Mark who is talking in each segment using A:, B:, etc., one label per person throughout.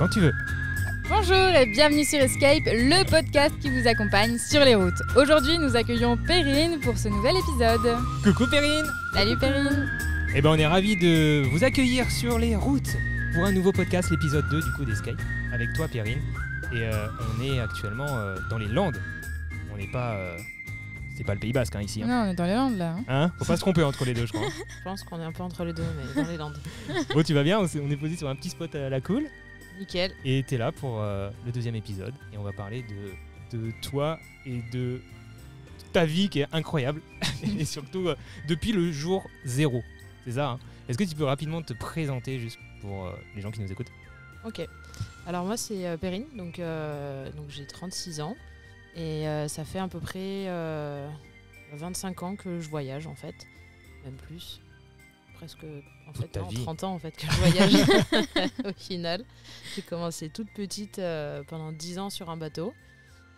A: quand tu veux.
B: Bonjour et bienvenue sur Escape, le podcast qui vous accompagne sur les routes. Aujourd'hui, nous accueillons Perrine pour ce nouvel épisode.
A: Coucou Perrine.
B: Salut Perrine.
A: Eh ben on est ravis de vous accueillir sur les routes pour un nouveau podcast, l'épisode 2 du coup d'Escape, avec toi Perrine. Et on est actuellement dans les Landes. On n'est pas... c'est pas le Pays Basque ici. Hein.
B: Non, on est dans les Landes là.
A: Hein, faut pas se tromper entre les deux je crois.
C: Je pense qu'on est un peu entre les deux, mais dans les Landes.
A: Bon tu vas bien, on est posé sur un petit spot à la cool.
C: Nickel.
A: Et t'es là pour le deuxième épisode. Et on va parler de toi et de ta vie qui est incroyable. Et surtout depuis le jour 0. C'est ça, hein. Est-ce que tu peux rapidement te présenter juste pour les gens qui nous écoutent?
C: Ok. Alors moi c'est Perrine, donc j'ai 36 ans. Et ça fait à peu près 25 ans que je voyage en fait. Même plus. Presque en fait, non, 30 ans en fait que je voyage au final. J'ai commencé toute petite pendant 10 ans sur un bateau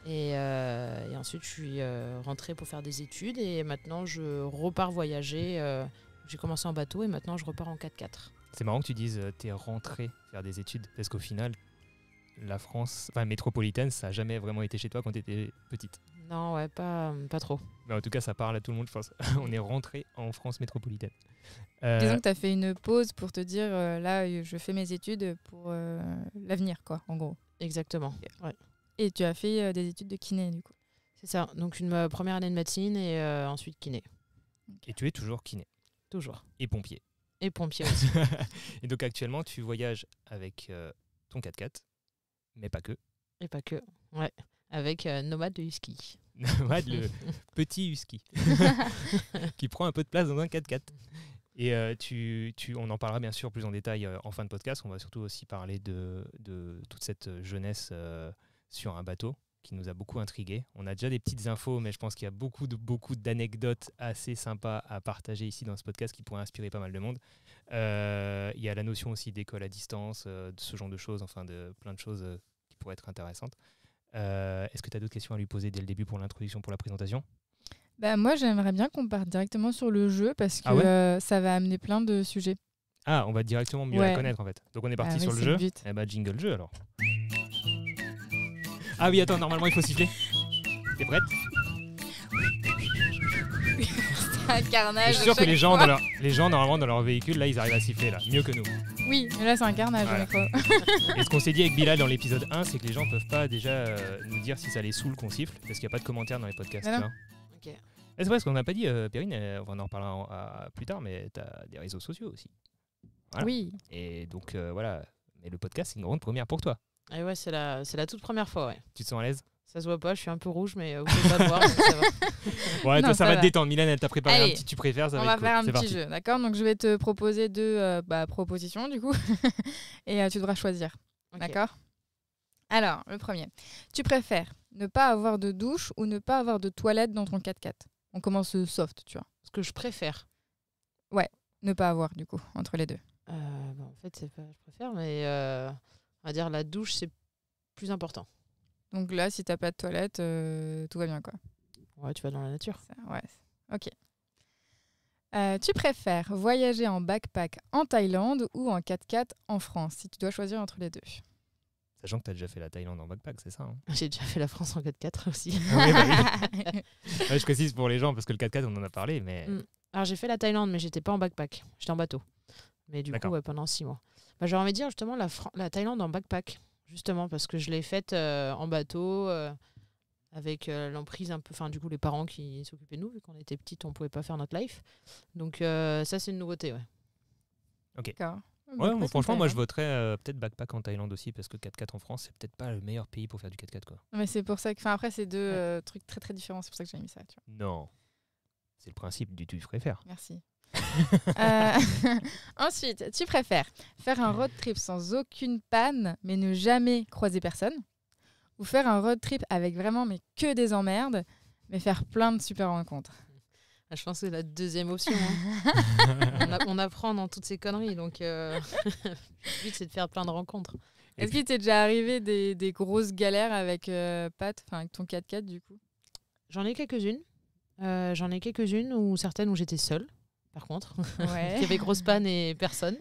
C: et ensuite je suis rentrée pour faire des études et maintenant je repars voyager. J'ai commencé en bateau et maintenant je repars en 4x4.
A: C'est marrant que tu dises t'es rentrée faire des études parce qu'au final la France, métropolitaine, ça n'a jamais vraiment été chez toi quand tu étais petite.
C: Non, ouais, pas trop.
A: Mais en tout cas, ça parle à tout le monde, je pense. On est rentré en France métropolitaine.
B: Disons que tu as fait une pause pour te dire, là, je fais mes études pour l'avenir, quoi, en gros.
C: Exactement. Ouais.
B: Et tu as fait des études de kiné, du coup.
C: C'est ça. Donc, une première année de médecine et ensuite kiné.
A: Et tu es toujours kiné.
C: Toujours.
A: Et pompier.
C: Et pompier aussi.
A: Et donc, actuellement, tu voyages avec ton 4x4, mais pas que.
C: Et pas que. Ouais. Avec Nomade de Husky.
A: Nomade, le petit Husky. Qui prend un peu de place dans un 4x4. Et on en parlera bien sûr plus en détail en fin de podcast. On va surtout aussi parler de toute cette jeunesse sur un bateau qui nous a beaucoup intrigués. On a déjà des petites infos, mais je pense qu'il y a beaucoup d'anecdotes assez sympas à partager ici dans ce podcast qui pourraient inspirer pas mal de monde. Il y a la notion aussi d'école à distance, de ce genre de choses, enfin de plein de choses qui pourraient être intéressantes. Est-ce que tu as d'autres questions à lui poser dès le début pour l'introduction, pour la présentation?
B: Bah, moi, j'aimerais bien qu'on parte directement sur le jeu parce que ça va amener plein de sujets.
A: Ah, on va directement mieux la connaître en fait. Donc on est parti sur le jeu. Eh bah jingle jeu alors. Ah oui, attends, normalement il faut siffler. T'es prête?
B: C'est un carnage.
A: Je suis sûr que les gens normalement dans leur véhicule là ils arrivent à siffler là, mieux que nous.
B: Oui, mais là c'est un carnage.
A: Voilà. Et ce qu'on s'est dit avec Bilal dans l'épisode 1, c'est que les gens peuvent pas déjà nous dire si ça les saoule qu'on siffle, parce qu'il n'y a pas de commentaires dans les podcasts.
C: Ok.
A: C'est vrai, ce qu'on n'a pas dit, Perrine, on en reparlera plus tard, mais tu as des réseaux sociaux aussi. Voilà.
B: Oui.
A: Et donc voilà, mais le podcast c'est une grande première pour toi.
C: Et ouais, c'est la toute première fois, ouais.
A: Tu te sens à l'aise?
C: Ça se voit pas, je suis un peu rouge, mais vous pouvez pas le voir, donc ça va.
A: Ouais,
B: Non,
A: toi, ça va
B: va
A: te détendre. Mylène, elle t'a préparé
B: Allez,
A: un petit tu préfères, ça
B: on
A: va
B: va
A: être cool.
B: faire un
A: C'est
B: petit
A: parti.
B: jeu, d'accord? Donc je vais te proposer deux propositions du coup, et tu devras choisir,
C: Okay.
B: d'accord? Alors, le premier. Tu préfères ne pas avoir de douche ou ne pas avoir de toilette dans ton 4x4? On commence soft, tu vois.
C: Ce que je préfère.
B: Ne pas avoir du coup, entre les deux.
C: En fait, c'est pas je préfère, mais on va dire la douche, c'est plus important.
B: Donc là, si t'as pas de toilette, tout va bien quoi.
C: Ouais, tu vas dans la nature.
B: Ouais, ok. Tu préfères voyager en backpack en Thaïlande ou en 4x4 en France, si tu dois choisir entre les deux?
A: Sachant que tu as déjà fait la Thaïlande en backpack, c'est ça, hein?
C: J'ai déjà fait la France en 4x4 aussi.
A: Oui, bah oui. Ouais, je précise pour les gens, parce que le 4x4, on en a parlé, mais...
C: Alors j'ai fait la Thaïlande, mais j'étais pas en backpack. J'étais en bateau. Mais du coup, ouais, pendant 6 mois. Bah, j'ai envie de dire justement la Thaïlande en backpack. Justement, parce que je l'ai faite en bateau, avec l'emprise un peu... Enfin, du coup, les parents qui s'occupaient de nous, vu qu'on était petites, on pouvait pas faire notre life. Donc ça, c'est une nouveauté, ouais.
A: Ok.
B: D'accord.
A: Ouais, franchement, moi, je voterais peut-être backpack en Thaïlande aussi, parce que 4x4 en France, c'est peut-être pas le meilleur pays pour faire du 4x4, quoi.
B: Mais c'est pour ça que... Enfin, après, c'est deux trucs très très différents. C'est pour ça que j'ai mis ça, tu vois.
A: Non. C'est le principe du tu préfères.
B: Merci. Ensuite, tu préfères faire un road trip sans aucune panne, mais ne jamais croiser personne, ou faire un road trip avec vraiment mais que des emmerdes, mais faire plein de super rencontres?
C: Je pense que c'est la deuxième option. Hein. on apprend dans toutes ces conneries, donc le but c'est de faire plein de rencontres.
B: Est-ce qu'il t'est déjà arrivé des grosses galères avec Pat, avec ton 4x4 du coup?
C: J'en ai quelques-unes. Ou certaines où j'étais seule. par contre.
B: Ouais.
C: Il y avait grosse panne et personne.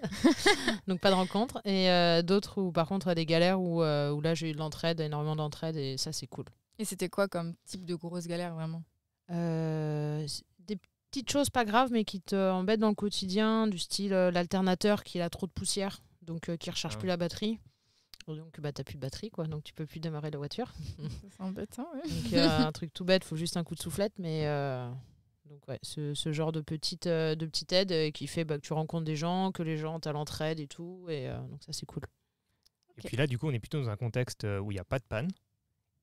C: Donc pas de rencontre. Et d'autres où, par contre, des galères où là, j'ai eu de l'entraide, énormément d'entraide, et ça, c'est cool.
B: Et c'était quoi comme type de grosse galère vraiment?
C: Des petites choses pas graves, mais qui t'embêtent dans le quotidien, du style l'alternateur qui a trop de poussière, donc qui recharge plus la batterie. Donc t'as plus de batterie, quoi, donc tu peux plus démarrer la voiture.
B: C'est embêtant, ouais.
C: Donc un truc tout bête, faut juste un coup de soufflette, mais donc ouais, ce genre de petite aide qui fait que tu rencontres des gens, que les gens t'as l'entraide et tout, et donc ça c'est cool.
A: Et puis là, du coup, on est plutôt dans un contexte où il n'y a pas de panne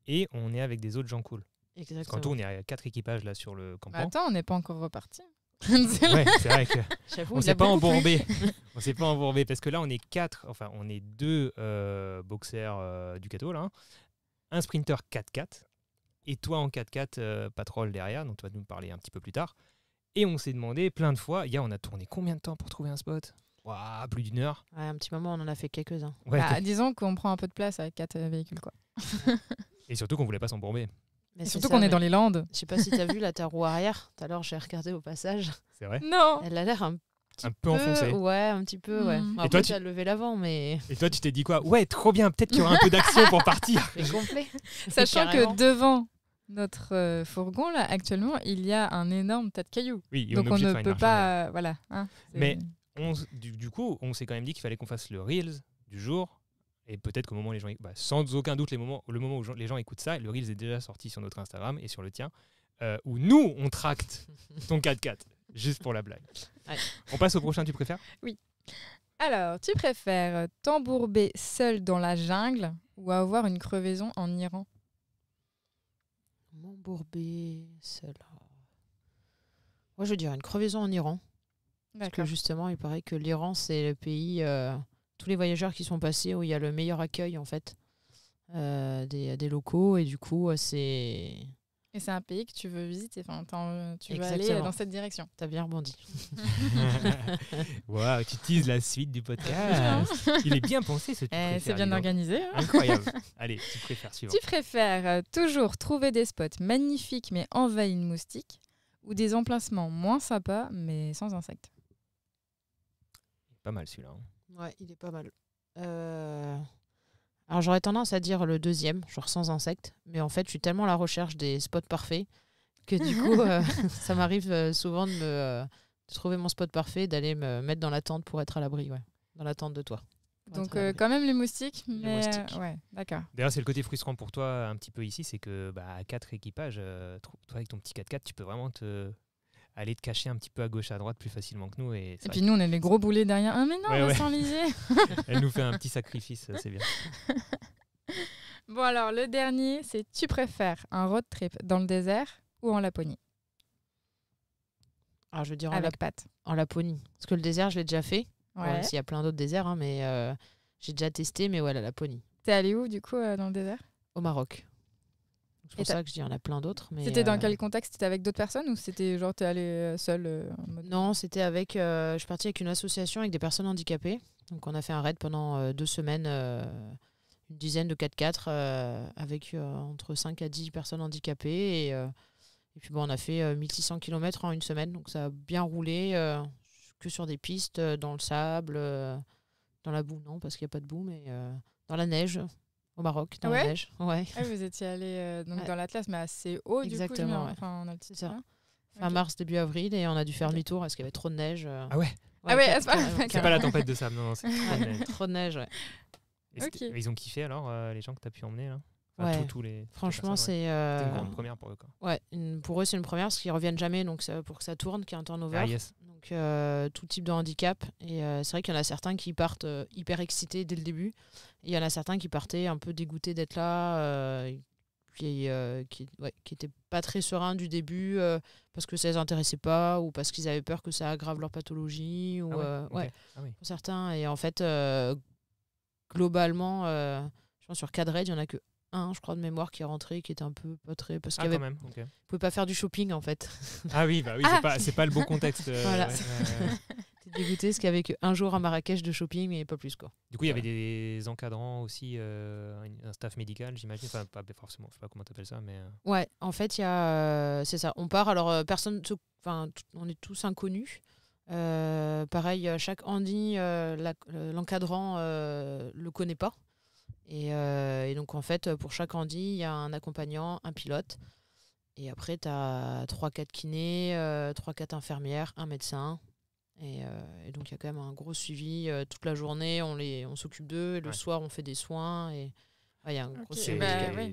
A: et on est avec des autres gens cool.
C: Exactement.
A: Parce qu'en tout, on est à 4 équipages là sur le campement.
B: Attends, on n'est pas encore reparti.
A: Ouais, c'est vrai que
C: J'avoue,
A: on
C: il
A: s'est
C: a
A: pas
C: beaucoup plu.
A: embourbé. On s'est pas embourbé parce que là, on est 4, enfin, on est 2 boxers Ducato là, un sprinter 4x4 et toi en 4x4 patrol derrière, donc tu vas nous parler un petit peu plus tard. Et on s'est demandé plein de fois, on a tourné combien de temps pour trouver un spot? Ouah, plus d'1 heure.
C: Ouais, un petit moment, on en a fait quelques-uns.
A: Ouais,
B: Disons qu'on prend un peu de place avec 4 véhicules, quoi.
A: et surtout qu'on voulait pas s'embourber.
C: Mais
B: Et
C: c'est
B: surtout
C: ça,
B: qu'on est
C: mais
B: dans les Landes.
C: Je sais pas si t'as vu ta roue arrière. Tout à l'heure, j'ai regardé au passage.
A: C'est vrai.
B: Non.
C: Elle a l'air un
A: Un peu enfoncé.
C: Ouais, un petit peu, ouais.
B: Mm.
C: Bon,
A: Et
C: après,
A: toi,
C: tu as levé l'avant, mais
A: Et toi, tu t'es dit quoi? Ouais, trop bien, peut-être qu'il y aura un peu d'action pour partir.
C: c'est complet.
B: Sachant
C: Carrément.
B: que devant notre fourgon, là, actuellement, il y a un énorme tas de cailloux.
A: Oui, et
B: Donc
A: est
B: on
A: obligé de
B: ne
A: faire une
B: peut
A: marche arrière.
B: pas... voilà. Hein, c'est-
A: Mais du coup, on s'est quand même dit qu'il fallait qu'on fasse le Reels du jour. Et peut-être qu'au moment où les gens... sans aucun doute, le moment où les gens écoutent ça, le Reels est déjà sorti sur notre Instagram et sur le tien, où nous, on tracte ton 4x4, juste pour la blague.
C: Ouais.
A: On passe au prochain, tu préfères?
B: Alors, tu préfères t'embourber seul dans la jungle ou avoir une crevaison en Iran?
C: M'embourber seul. Moi, je dirais une crevaison en Iran. Parce que justement, il paraît que l'Iran, c'est le pays, tous les voyageurs qui sont passés, où il y a le meilleur accueil, en fait, des locaux. Et du coup, c'est...
B: Et c'est un pays que tu veux visiter, enfin, tu veux aller
C: Exactement.
B: dans cette direction.
C: T'as bien rebondi.
A: Waouh, tu teases la suite du podcast. Il est bien pensé, ce tu préfères,
B: C'est bien
A: dis donc.
B: organisé. hein.
A: Incroyable. Allez, tu préfères suivant.
B: Tu préfères toujours trouver des spots magnifiques mais envahis de moustiques ou des emplacements moins sympas mais sans insectes?
A: Pas mal celui-là. hein.
C: Ouais, il est pas mal. Alors, j'aurais tendance à dire le deuxième, genre sans insectes. Mais en fait, je suis tellement à la recherche des spots parfaits que du coup, ça m'arrive souvent de trouver mon spot parfait, d'aller me mettre dans la tente pour être à l'abri, ouais. Dans la tente de toi. Pour
B: Donc
C: être à l'abri.
B: quand même les moustiques, mais
C: moustiques.
B: ouais, d'accord.
A: D'ailleurs, c'est le côté frustrant pour toi un petit peu ici, c'est que à 4 équipages, toi avec ton petit 4x4, tu peux vraiment aller te cacher un petit peu à gauche, à droite plus facilement que nous. Et, c'est
B: Et
A: vrai
B: puis nous on est les gros boulets derrière. Ah mais non,
A: Ouais,
B: on va
A: ouais.
B: s'enliser.
A: Elle nous fait un petit sacrifice, c'est bien.
B: Bon alors le dernier, c'est tu préfères un road trip dans le désert ou en Laponie
C: Alors, je veux dire
B: avec Pat?
C: en Laponie. Parce que le désert, je l'ai déjà fait.
B: Ouais.
C: Même s'il y a plein d'autres déserts, hein, mais j'ai déjà testé, mais ouais, la Laponie.
B: T'es allé où du coup dans le désert?
C: Au Maroc. C'est pour
B: Et
C: ça que je dis, il y en a plein d'autres. Mais,
B: C'était dans quel contexte? C'était avec d'autres personnes ou c'était genre t'es allé seul en mode...
C: Non, c'était avec. Je suis partie avec une association avec des personnes handicapées. Donc, on a fait un raid pendant 2 semaines, une dizaine de 4x4 avec entre 5 à 10 personnes handicapées. Et puis, bon, on a fait 1600 km en une semaine. Donc, ça a bien roulé que sur des pistes, dans le sable, dans la boue, non, parce qu'il n'y a pas de boue, mais dans la neige, au Maroc, dans
B: Ouais
C: la neige. Ouais.
B: Ah, vous étiez allé donc
C: Ouais.
B: dans l'Atlas, mais assez haut
C: Exactement,
B: du coup.
C: ouais.
B: Enfin, en altitude.
C: C'est ça.
B: hein.
C: Fin
B: Ok.
C: mars, début avril, et on a dû faire
B: Ok.
C: demi-tour parce qu'il y avait trop de neige.
A: Ah ouais,
B: Ah ouais,
C: car-
B: à ce moment-là,
C: carrément,
B: d'accord.
A: c'est pas la tempête de sable, non, c'est trop
C: Ouais,
A: neige.
C: trop de neige, ouais.
A: Et
B: Ok.
A: ils ont kiffé alors, les gens que tu as pu emmener là?
C: Ouais.
A: Tous les, toutes les
C: Franchement,
A: personnes, ouais.
C: c'est.
A: C'était une grande première pour eux. Quoi.
C: Ouais, pour eux, c'est une première parce qu'ils reviennent jamais, donc pour que ça tourne, qu'il y ait un turnover.
A: Ah yes.
C: Donc, tout type de handicap. Et c'est vrai qu'il y en a certains qui partent hyper excités dès le début. Et il y en a certains qui partaient un peu dégoûtés d'être là, qui étaient pas très sereins du début parce que ça les intéressait pas ou parce qu'ils avaient peur que ça aggrave leur pathologie. Ou,
A: Ah ouais, ok.
C: ouais,
A: Ah oui.
C: pour certains. Et en fait, globalement, je pense sur 4 raids, il y en a que un, je crois, de mémoire qui est rentré, qui était un peu pas très. Parce
A: Ah,
C: qu'il
A: quand même. ok.
C: pouvait pas faire du shopping en fait.
A: Ah oui, bah oui,
B: Ah.
A: c'est pas le bon contexte.
C: Voilà.
A: Ouais.
C: T'es dégoûté parce qu'il y avait qu'un jour à Marrakech de shopping, mais pas plus quoi.
A: Du coup, il y avait des encadrants aussi, un staff médical, j'imagine. Enfin, pas forcément, je sais pas comment t'appelles ça, mais.
C: Ouais, en fait, il y a, c'est ça. On part, alors personne, on est tous inconnus. Pareil, chaque handi, l'encadrant le connaît pas. Et donc, en fait, pour chaque handi, il y a un accompagnant, un pilote. Et après, tu as 3-4 kinés, 3-4 infirmières, un médecin. Et donc, il y a quand même un gros suivi. Toute la journée, on s'occupe d'eux. Et le soir, on fait des soins. Et il y a un gros suivi.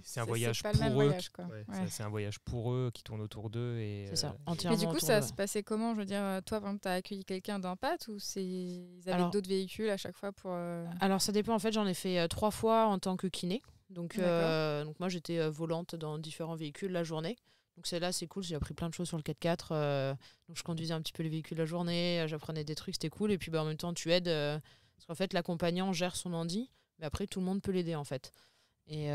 A: C'est un voyage
B: pas
A: pour
B: le même
A: eux.
B: voyage, quoi.
A: C'est un voyage pour eux qui tourne autour d'eux.
C: C'est ça,
B: Mais
C: entièrement
B: du coup,
C: autour
B: ça
C: d'eux.
B: se passait comment? Je veux dire, toi, par exemple, tu as accueilli quelqu'un d'un PAT ou ils avaient d'autres véhicules à chaque fois pour...
C: Alors, ça dépend. En fait, j'en ai fait 3 fois en tant que kiné. Donc moi, j'étais volante dans différents véhicules la journée. Donc c'est cool, j'ai appris plein de choses sur le 4x4. Donc je conduisais un petit peu les véhicules la journée, j'apprenais des trucs, c'était cool. Et puis en même temps, tu aides, parce qu'en fait, l'accompagnant gère son handi, mais après, tout le monde peut l'aider en fait. Et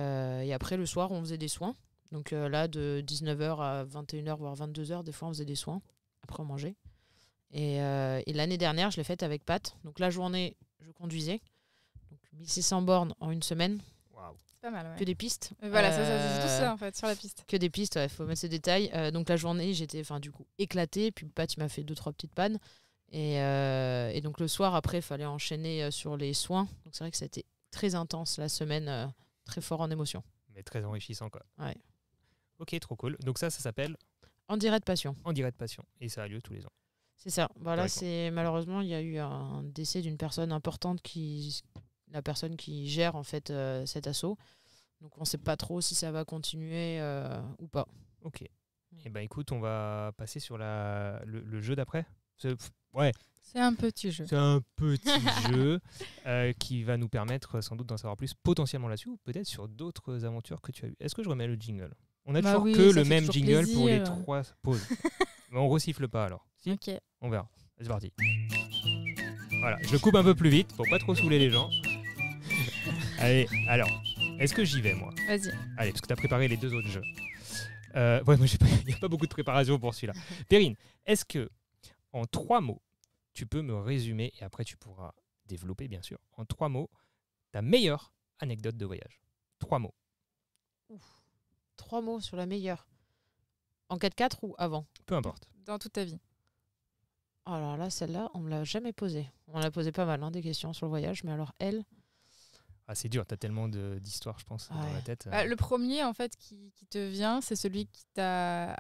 C: après, le soir, on faisait des soins. Donc là, de 19h à 21h, voire 22h, des fois, on faisait des soins. Après, on mangeait. Et l'année dernière, je l'ai faite avec Pat. Donc la journée, je conduisais. Donc 1600 bornes en une semaine.
A: Waouh.
B: Pas mal, ouais.
C: Que des pistes.
B: Voilà, c'est tout ça en fait, sur la piste.
C: Que des pistes, il faut mettre ces détails. Donc la journée, j'étais du coup éclatée. Puis Pat, il m'a fait 2-3 petites pannes. Et donc le soir, après, il fallait enchaîner sur les soins. Donc c'est vrai que ça a été très intense la semaine, très fort en émotion.
A: Mais très enrichissant, quoi.
C: Ouais.
A: Ok, trop cool. Donc ça s'appelle
C: Handi Raid Passion.
A: Handi Raid Passion. Et ça a lieu tous les ans.
C: C'est ça. Voilà, malheureusement, il y a eu un décès d'une personne importante la personne qui gère en fait cet assaut. Donc on ne sait pas trop si ça va continuer ou pas.
A: Ok. Et ben écoute, on va passer sur le jeu d'après. Ouais.
B: C'est un petit jeu.
A: C'est un petit jeu qui va nous permettre sans doute d'en savoir plus potentiellement là-dessus ou peut-être sur d'autres aventures que tu as eues. Est-ce que je remets le jingle? On a toujours que le même jingle pour les 3 pauses. Mais on recifle pas alors. Si?
B: Ok.
A: On verra. C'est parti. Voilà, je le coupe un peu plus vite pour pas trop saouler les gens. Allez, alors, est-ce que j'y vais moi?
B: Vas-y.
A: Allez, parce que tu as préparé les 2 autres jeux. Ouais, moi, il n'y a pas beaucoup de préparation pour celui-là. Perrine, est-ce que, en 3 mots, tu peux me résumer, et après tu pourras développer, bien sûr, en 3 mots, ta meilleure anecdote de voyage? 3 mots.
C: 3 mots sur la meilleure. En 4x4 ou avant?
A: Peu importe.
B: Dans toute ta vie.
C: Alors là, celle-là, on me l'a jamais posée. On l'a posé pas mal, des questions sur le voyage, mais alors elle...
A: Ah, c'est dur, tu as tellement d'histoires, je pense, dans la tête.
B: Le premier, en fait, qui te vient, c'est celui qui t'a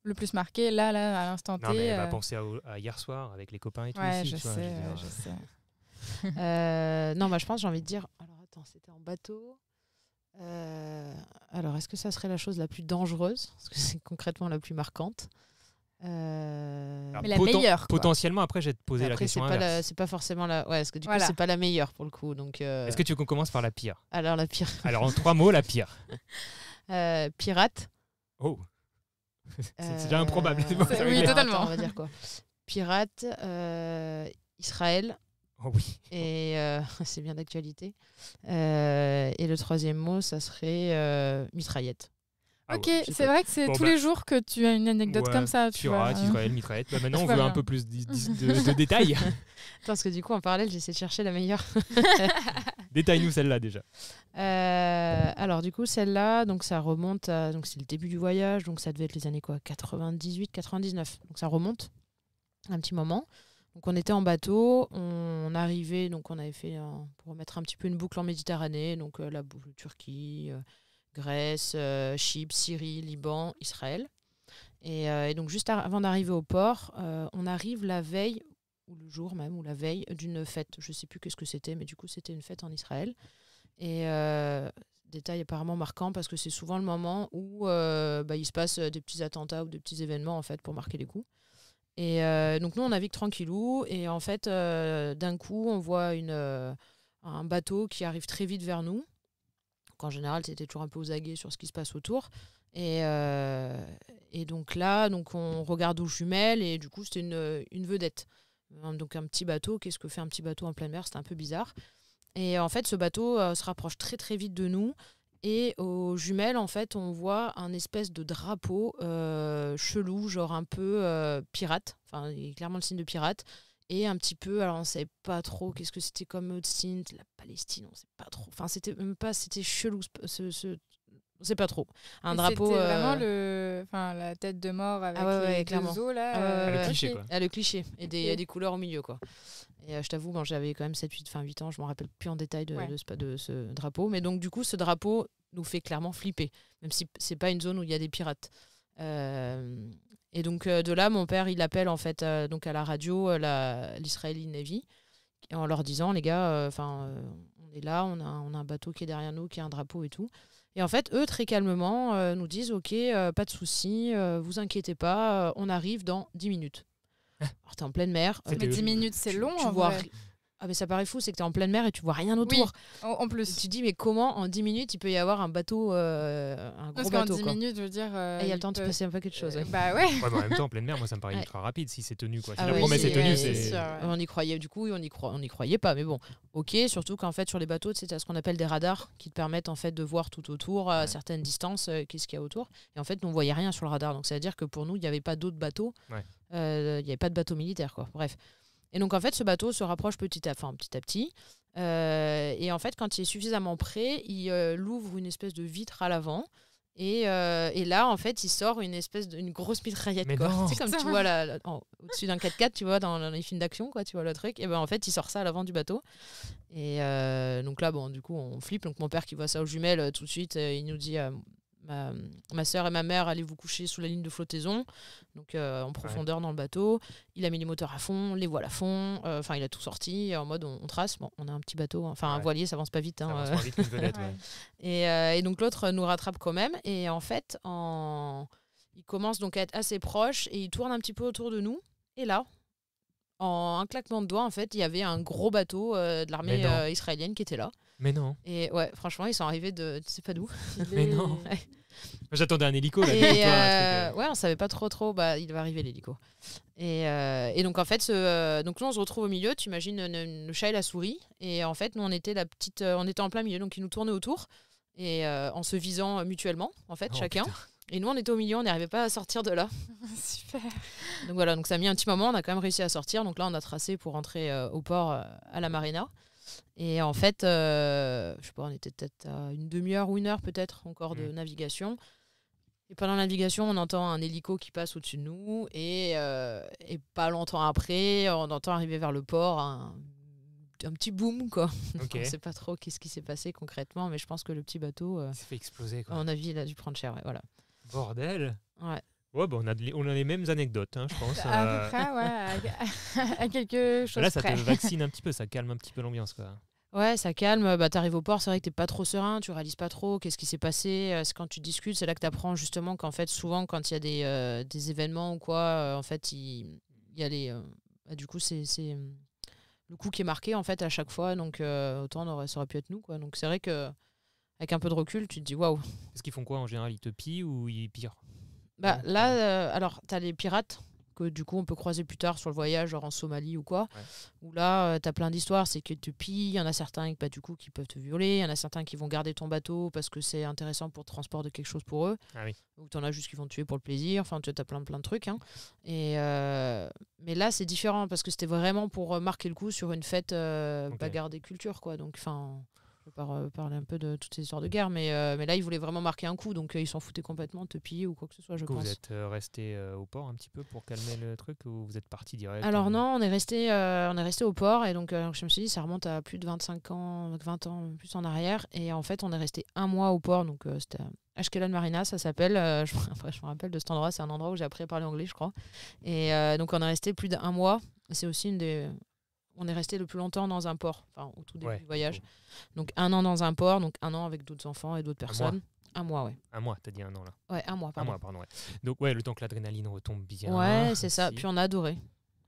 B: le plus marqué, là à l'instant T.
A: Non, mais elle va penser à hier soir, avec les copains et tout aussi.
B: Je sais.
C: Non, je pense, j'ai envie de dire... Alors attends, c'était en bateau... alors, est-ce que ça serait la chose la plus dangereuse? Parce que c'est concrètement la plus marquante.
B: Mais la meilleure, quoi.
A: Potentiellement, après, je vais te poser la question inverse.
C: C'est pas forcément la... Ouais, parce que du coup, c'est pas la meilleure pour le coup. Donc,
A: est-ce que tu veux qu'on commence par la pire?
C: Alors, la pire.
A: Alors, en 3 mots, la pire.
C: Pirate.
A: Oh. C'est déjà improbable.
B: Oui, totalement.
C: Attends, on va dire quoi? Pirate, Israël.
A: Oh oui.
C: Et c'est bien d'actualité. Et le 3e mot, ça serait mitraillette.
B: Ah ok, ouais, c'est vrai que c'est tous les jours que tu as une anecdote comme ça.
A: Pirate, Israël, mitraillette. Maintenant, on veut un peu plus de détails.
C: Parce que du coup, en parallèle, j'essaie de chercher la meilleure.
A: Détaille-nous celle-là déjà.
C: Alors du coup, celle-là, donc ça remonte à... Donc c'est le début du voyage, donc ça devait être les années 98, 99. Donc ça remonte un petit moment. Donc on était en bateau, on arrivait, donc on avait fait, pour remettre un petit peu une boucle en Méditerranée, donc la boucle Turquie, Grèce, Chypre, Syrie, Liban, Israël. Et donc juste avant d'arriver au port, on arrive la veille, ou le jour même, ou la veille d'une fête. Je ne sais plus qu'est-ce que c'était, mais du coup c'était une fête en Israël. Et détail apparemment marquant, parce que c'est souvent le moment où il se passe des petits attentats ou des petits événements en fait, pour marquer les coups. Et donc nous on navigue tranquillou et en fait d'un coup on voit un bateau qui arrive très vite vers nous. Donc en général c'était toujours un peu aux aguets sur ce qui se passe autour et donc là on regarde aux jumelles et du coup c'était une vedette. Donc un petit bateau, qu'est-ce que fait un petit bateau en pleine mer? C'était un peu bizarre. Et en fait ce bateau se rapproche très très vite de nous. Et aux jumelles, en fait, on voit un espèce de drapeau chelou, genre un peu pirate. Enfin, il est clairement le signe de pirate. Et un petit peu, alors on ne savait pas trop qu'est-ce que c'était comme signe, la Palestine, on ne sait pas trop. Enfin, c'était même pas, c'était chelou. On sait pas trop. Un
B: Et
C: drapeau.
B: C'était vraiment la tête de mort avec les
C: clairement.
B: deux os là.
A: Le cliché, quoi.
C: Le cliché. Et des couleurs au milieu, quoi. Et je t'avoue, quand j'avais quand même 8 ans, je m'en rappelle plus en détail de ce drapeau. Mais donc, du coup, ce drapeau nous fait clairement flipper, même si c'est pas une zone où il y a des pirates. Et donc, de là, mon père, il appelle en fait donc à la radio l'Israeli Navy, en leur disant, les gars, on est là, on a un bateau qui est derrière nous, qui a un drapeau et tout. Et en fait, eux, très calmement, nous disent, ok, pas de souci, vous inquiétez pas, on arrive dans 10 minutes. Alors, t'es en pleine mer.
B: Mais 10 minutes, c'est long,
C: tu
B: en
C: vois
B: vrai.
C: Ah, mais ça paraît fou, c'est que t'es en pleine mer et tu vois rien autour.
B: Oui, en plus.
C: Et tu te dis, mais comment en 10 minutes il peut y avoir un bateau, un gros
B: Parce
C: bateau,
B: qu'en 10
C: quoi.
B: minutes, je veux dire.
C: Et il y a le temps de se passer un paquet de choses.
B: Bah ouais.
A: Ouais, mais en même temps, en pleine mer, moi, ça me paraît
C: Ouais.
A: ultra rapide si c'est tenu, quoi. Si
C: Ah
A: la
C: oui,
A: promesse est tenue,
B: c'est
A: c'est.
B: sûr, ouais.
C: On y croyait, du coup, on y croyait pas. Mais bon, ok, surtout qu'en fait, sur les bateaux, tu as ce qu'on appelle des radars qui te permettent en fait de voir tout autour, à certaines distances, qu'est-ce qu'il y a autour. Et en fait, nous, on voyait rien sur le radar. Donc, ça veut dire que pour nous, il n'y avait pas d'autres bateaux.
A: Ouais.
C: Il n'y avait pas de bateau militaire, quoi. Bref. Et donc, en fait, ce bateau se rapproche petit à petit. Et en fait, quand il est suffisamment près, il ouvre une espèce de vitre à l'avant. Et là, en fait, il sort une grosse mitraillette.
A: Mais
C: Quoi.
A: non.
C: C'est comme tu vois au-dessus d'un 4x4, tu vois, dans les films d'action, quoi, tu vois le truc. Et ben en fait, il sort ça à l'avant du bateau. Et donc là, bon, du coup, on flippe. Donc mon père qui voit ça aux jumelles, tout de suite, il nous dit ma soeur et ma mère, allez vous coucher sous la ligne de flottaison, donc en profondeur dans le bateau. Il a mis les moteurs à fond, les voiles à fond. Enfin, il a tout sorti en mode on trace. Bon, on a un petit bateau, un voilier, ça avance pas vite.
A: Ça
C: Hein,
A: avance moins vite qu'une vedette, ouais.
C: Et donc l'autre nous rattrape quand même. Et en fait, il commence donc à être assez proche et il tourne un petit peu autour de nous. Et là, en un claquement de doigts, en fait, il y avait un gros bateau de l'armée israélienne qui était là.
A: Mais non.
C: Et ouais, franchement, ils sont arrivés de tu sais pas d'où.
A: Mais non.
C: Ouais.
A: J'attendais un hélico là.
C: Et
A: devant toi, un truc,
C: ouais, on savait pas trop. Bah, il va arriver l'hélico. Et donc en fait, donc là on se retrouve au milieu. Tu imagines le chat et la souris. Et en fait, nous on était on était en plein milieu, donc ils nous tournaient autour et en se visant mutuellement, en fait,
A: Oh,
C: chacun.
A: putain.
C: Et nous on était au milieu, on n'arrivait pas à sortir de là.
B: Super.
C: Donc voilà, donc ça a mis un petit moment. On a quand même réussi à sortir. Donc là, on a tracé pour rentrer au port à la marina. Et en fait, je sais pas, on était peut-être à une demi-heure ou une heure peut-être encore de navigation. Et pendant la navigation, on entend un hélico qui passe au-dessus de nous. Et pas longtemps après, on entend arriver vers le port un petit boom, quoi.
A: Ok.
C: On ne sait pas trop qu'est-ce qui s'est passé concrètement, mais je pense que le petit bateau,
A: Il s'est fait exploser,
C: à
A: quoi.
C: mon avis, il a dû prendre cher. Ouais, voilà.
A: Bordel.
C: Ouais.
A: Ouais, bah on a les mêmes anecdotes, hein, je pense.
B: À peu près, ouais, à quelque chose
A: Là, ça
B: près.
A: te vaccine un petit peu, ça calme un petit peu l'ambiance, quoi.
C: Ouais, ça calme. Bah, t'arrives au port, c'est vrai que t'es pas trop serein, tu réalises pas trop qu'est-ce qui s'est passé. C'est quand tu discutes, c'est là que t'apprends justement qu'en fait, souvent, quand il y a des événements ou quoi, en fait, il y a les. Du coup, c'est le coup qui est marqué en fait à chaque fois, donc autant ça aurait pu être nous, quoi. Donc c'est vrai que avec un peu de recul, tu te dis waouh.
A: Est-ce qu'ils font quoi en général? Ils te pillent ou ils pirent?
C: Bah là, alors t'as les pirates que du coup on peut croiser plus tard sur le voyage, genre en Somalie ou quoi.
A: Ouais.
C: Où là, t'as plein d'histoires, c'est qu'ils te pillent, il y en a certains bah, du coup qui peuvent te violer, il y en a certains qui vont garder ton bateau parce que c'est intéressant pour le transport de quelque chose pour eux.
A: Ah oui.
C: Ou t'en as juste qui vont te tuer pour le plaisir, enfin tu as plein de trucs. Hein. Mais là c'est différent parce que c'était vraiment pour marquer le coup sur une fête bagarre des cultures, quoi. Donc enfin. Je vais parler un peu de toutes ces histoires de guerre, mais là, ils voulaient vraiment marquer un coup, donc ils s'en foutaient complètement de te piller ou quoi que ce soit, je pense.
A: Vous êtes resté au port un petit peu pour calmer le truc ou vous êtes parti direct?
C: Alors non, on est resté au port, et donc je me suis dit, ça remonte à plus de 25 ans, 20 ans plus en arrière, et en fait, on est resté un mois au port, donc c'était Ashkelon Marina, ça s'appelle. Je me rappelle de cet endroit, c'est un endroit où j'ai appris à parler anglais, je crois. Et donc, on est resté plus d'1 mois, c'est aussi on est resté le plus longtemps dans un port, enfin au tout début du voyage. Donc 1 an dans un port, donc 1 an avec d'autres enfants et d'autres personnes. 1 mois, ouais.
A: 1 mois, t'as dit 1 an là.
C: Ouais, 1 mois, pardon.
A: 1 mois, pardon, ouais. Donc ouais, le temps que l'adrénaline retombe bien.
C: Ouais, c'est ça.
A: Si.
C: Puis on a adoré.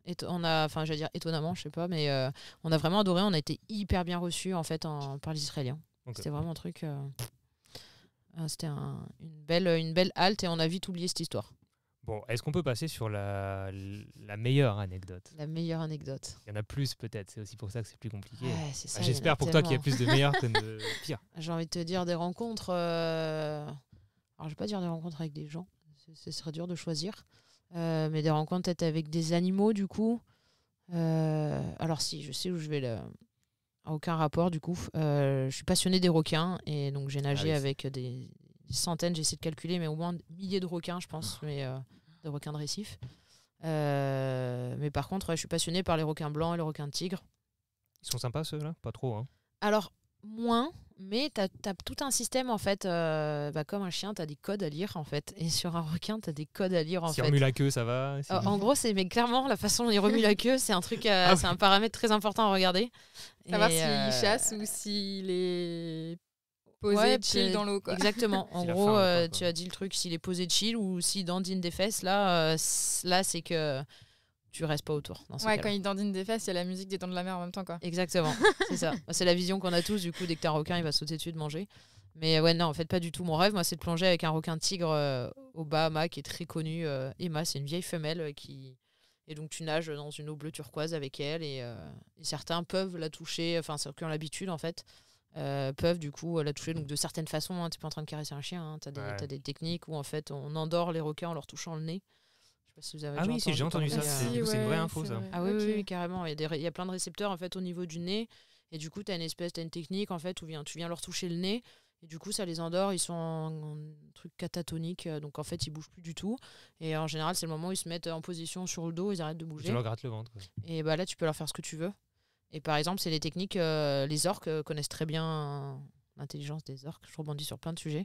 C: Je vais dire étonnamment, je sais pas, mais on a vraiment adoré. On a été hyper bien reçus en fait par les Israéliens. Okay. C'était vraiment un truc. C'était une belle halte et on a vite oublié cette histoire.
A: Bon, est-ce qu'on peut passer sur la meilleure anecdote? La meilleure anecdote. Il y en a plus peut-être, c'est aussi pour ça que c'est plus compliqué.
C: Ouais, c'est ça,
A: j'espère pour toi qu'il y a plus de meilleures que de pires.
C: J'ai envie de te dire des rencontres. Alors, je vais pas dire des rencontres avec des gens, ce serait dur de choisir. Mais des rencontres peut-être avec des animaux, du coup. Alors, si, je sais où je vais là. Aucun rapport, du coup. Je suis passionnée des requins et donc j'ai nagé avec des centaines, j'ai essayé de calculer, mais au moins milliers de requins, je pense, de requins de récif. Mais par contre, je suis passionnée par les requins blancs et les requins de tigre.
A: Ils sont sympas ceux-là? Pas trop, hein.
C: Alors, moins, mais tu as tout un système, en fait. Comme un chien, tu as des codes à lire, en fait. Et sur un requin, tu as des codes à lire, en fait.
A: S'il remue la queue, ça va?
C: En gros, mais clairement, la façon dont il remue la queue, c'est un truc, c'est un paramètre très important à regarder.
B: Savoir s'il chasse ou s'il est posé chill dans l'eau, quoi.
C: Exactement. En gros, tu as dit le truc, s'il est posé de chill ou s'il dandine des fesses, là c'est que tu restes pas autour.
B: Quand il dandine des fesses, il y a la musique des Dents de la Mer en même temps, quoi.
C: Exactement, c'est ça. C'est la vision qu'on a tous, du coup, dès que t'as un requin, il va sauter dessus de manger. Mais ouais, non, en fait, pas du tout. Mon rêve, moi, c'est de plonger avec un requin tigre au Bahamas, qui est très connu. Emma, c'est une vieille femelle qui... Et donc, tu nages dans une eau bleu turquoise avec elle. Et certains peuvent la toucher, enfin, ceux qui ont l'habitude, en fait, peuvent, du coup, la toucher. Donc, de certaines façons, hein, t'es pas en train de caresser un chien. Hein, t'as des techniques où, en fait, on endort les requins en leur touchant le nez. Je sais pas si vous avez
A: oui, j'ai entendu ça. C'est une vraie info, ça.
C: Ah oui, carrément. Il y a plein de récepteurs, en fait, au niveau du nez. Et du coup, t'as une technique, en fait, où tu viens leur toucher le nez. Et du coup, ça les endort, ils sont en truc catatonique, donc en fait, ils bougent plus du tout. Et en général, c'est le moment où ils se mettent en position sur le dos, ils arrêtent de bouger.
A: Tu leur grattes le ventre. Quoi.
C: Et là, tu peux leur faire ce que tu veux. Et par exemple, c'est les techniques, les orques connaissent très bien l'intelligence des orques. Je rebondis sur plein de sujets.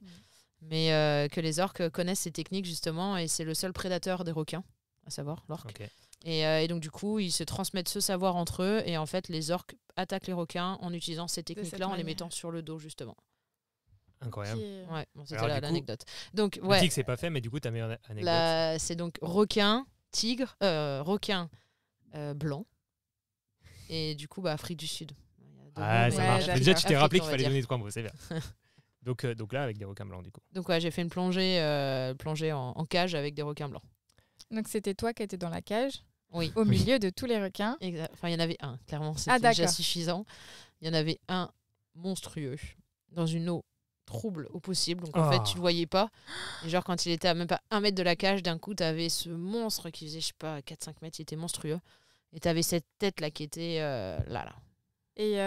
C: Mais que les orques connaissent ces techniques, justement, et c'est le seul prédateur des requins, à savoir l'orque.
A: Okay.
C: Et donc, du coup, ils se transmettent ce savoir entre eux. Et en fait, les orques attaquent les requins en utilisant ces techniques-là, en les mettant sur le dos, justement.
A: Incroyable.
C: Ouais, c'était l'anecdote. Donc,
A: ouais. Tu dis que c'est pas fait, mais du coup, ta meilleure anecdote.
C: C'est donc requin, tigre, requin blanc. Et du coup, Afrique du Sud.
A: Ça marche. Déjà, tu t'es rappelé qu'il fallait donner 3 mots, c'est bien. donc là, avec des requins blancs, du coup.
C: Donc, ouais, j'ai fait une plongée en cage avec des requins blancs.
B: Donc, c'était toi qui étais dans la cage,
C: oui,
B: au milieu de tous les requins.
C: Enfin, il y en avait un, clairement, c'était déjà suffisant. Il y en avait un monstrueux dans une eau trouble au possible, donc en fait tu le voyais pas, et genre quand il était à même pas 1 mètre de la cage, d'un coup t'avais ce monstre qui faisait je sais pas 4-5 mètres, il était monstrueux, et t'avais cette tête là qui était là.
B: Et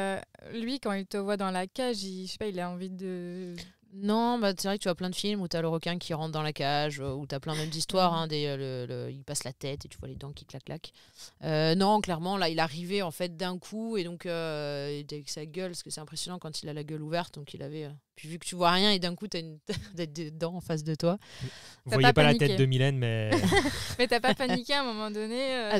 B: lui, quand il te voit dans la cage, je sais pas, il a envie de...
C: Non, c'est vrai que tu as plein de films où t'as le requin qui rentre dans la cage, où t'as plein même d'histoires, hein, il passe la tête et tu vois les dents qui claquent. Non, clairement, là, il arrivait en fait d'un coup, et donc avec sa gueule, parce que c'est impressionnant quand il a la gueule ouverte, donc il avait... Puis vu que tu vois rien, et d'un coup, t'as des dents en face de toi.
A: Vous voyez pas la tête de Mylène, mais...
B: Mais t'as pas paniqué à un moment donné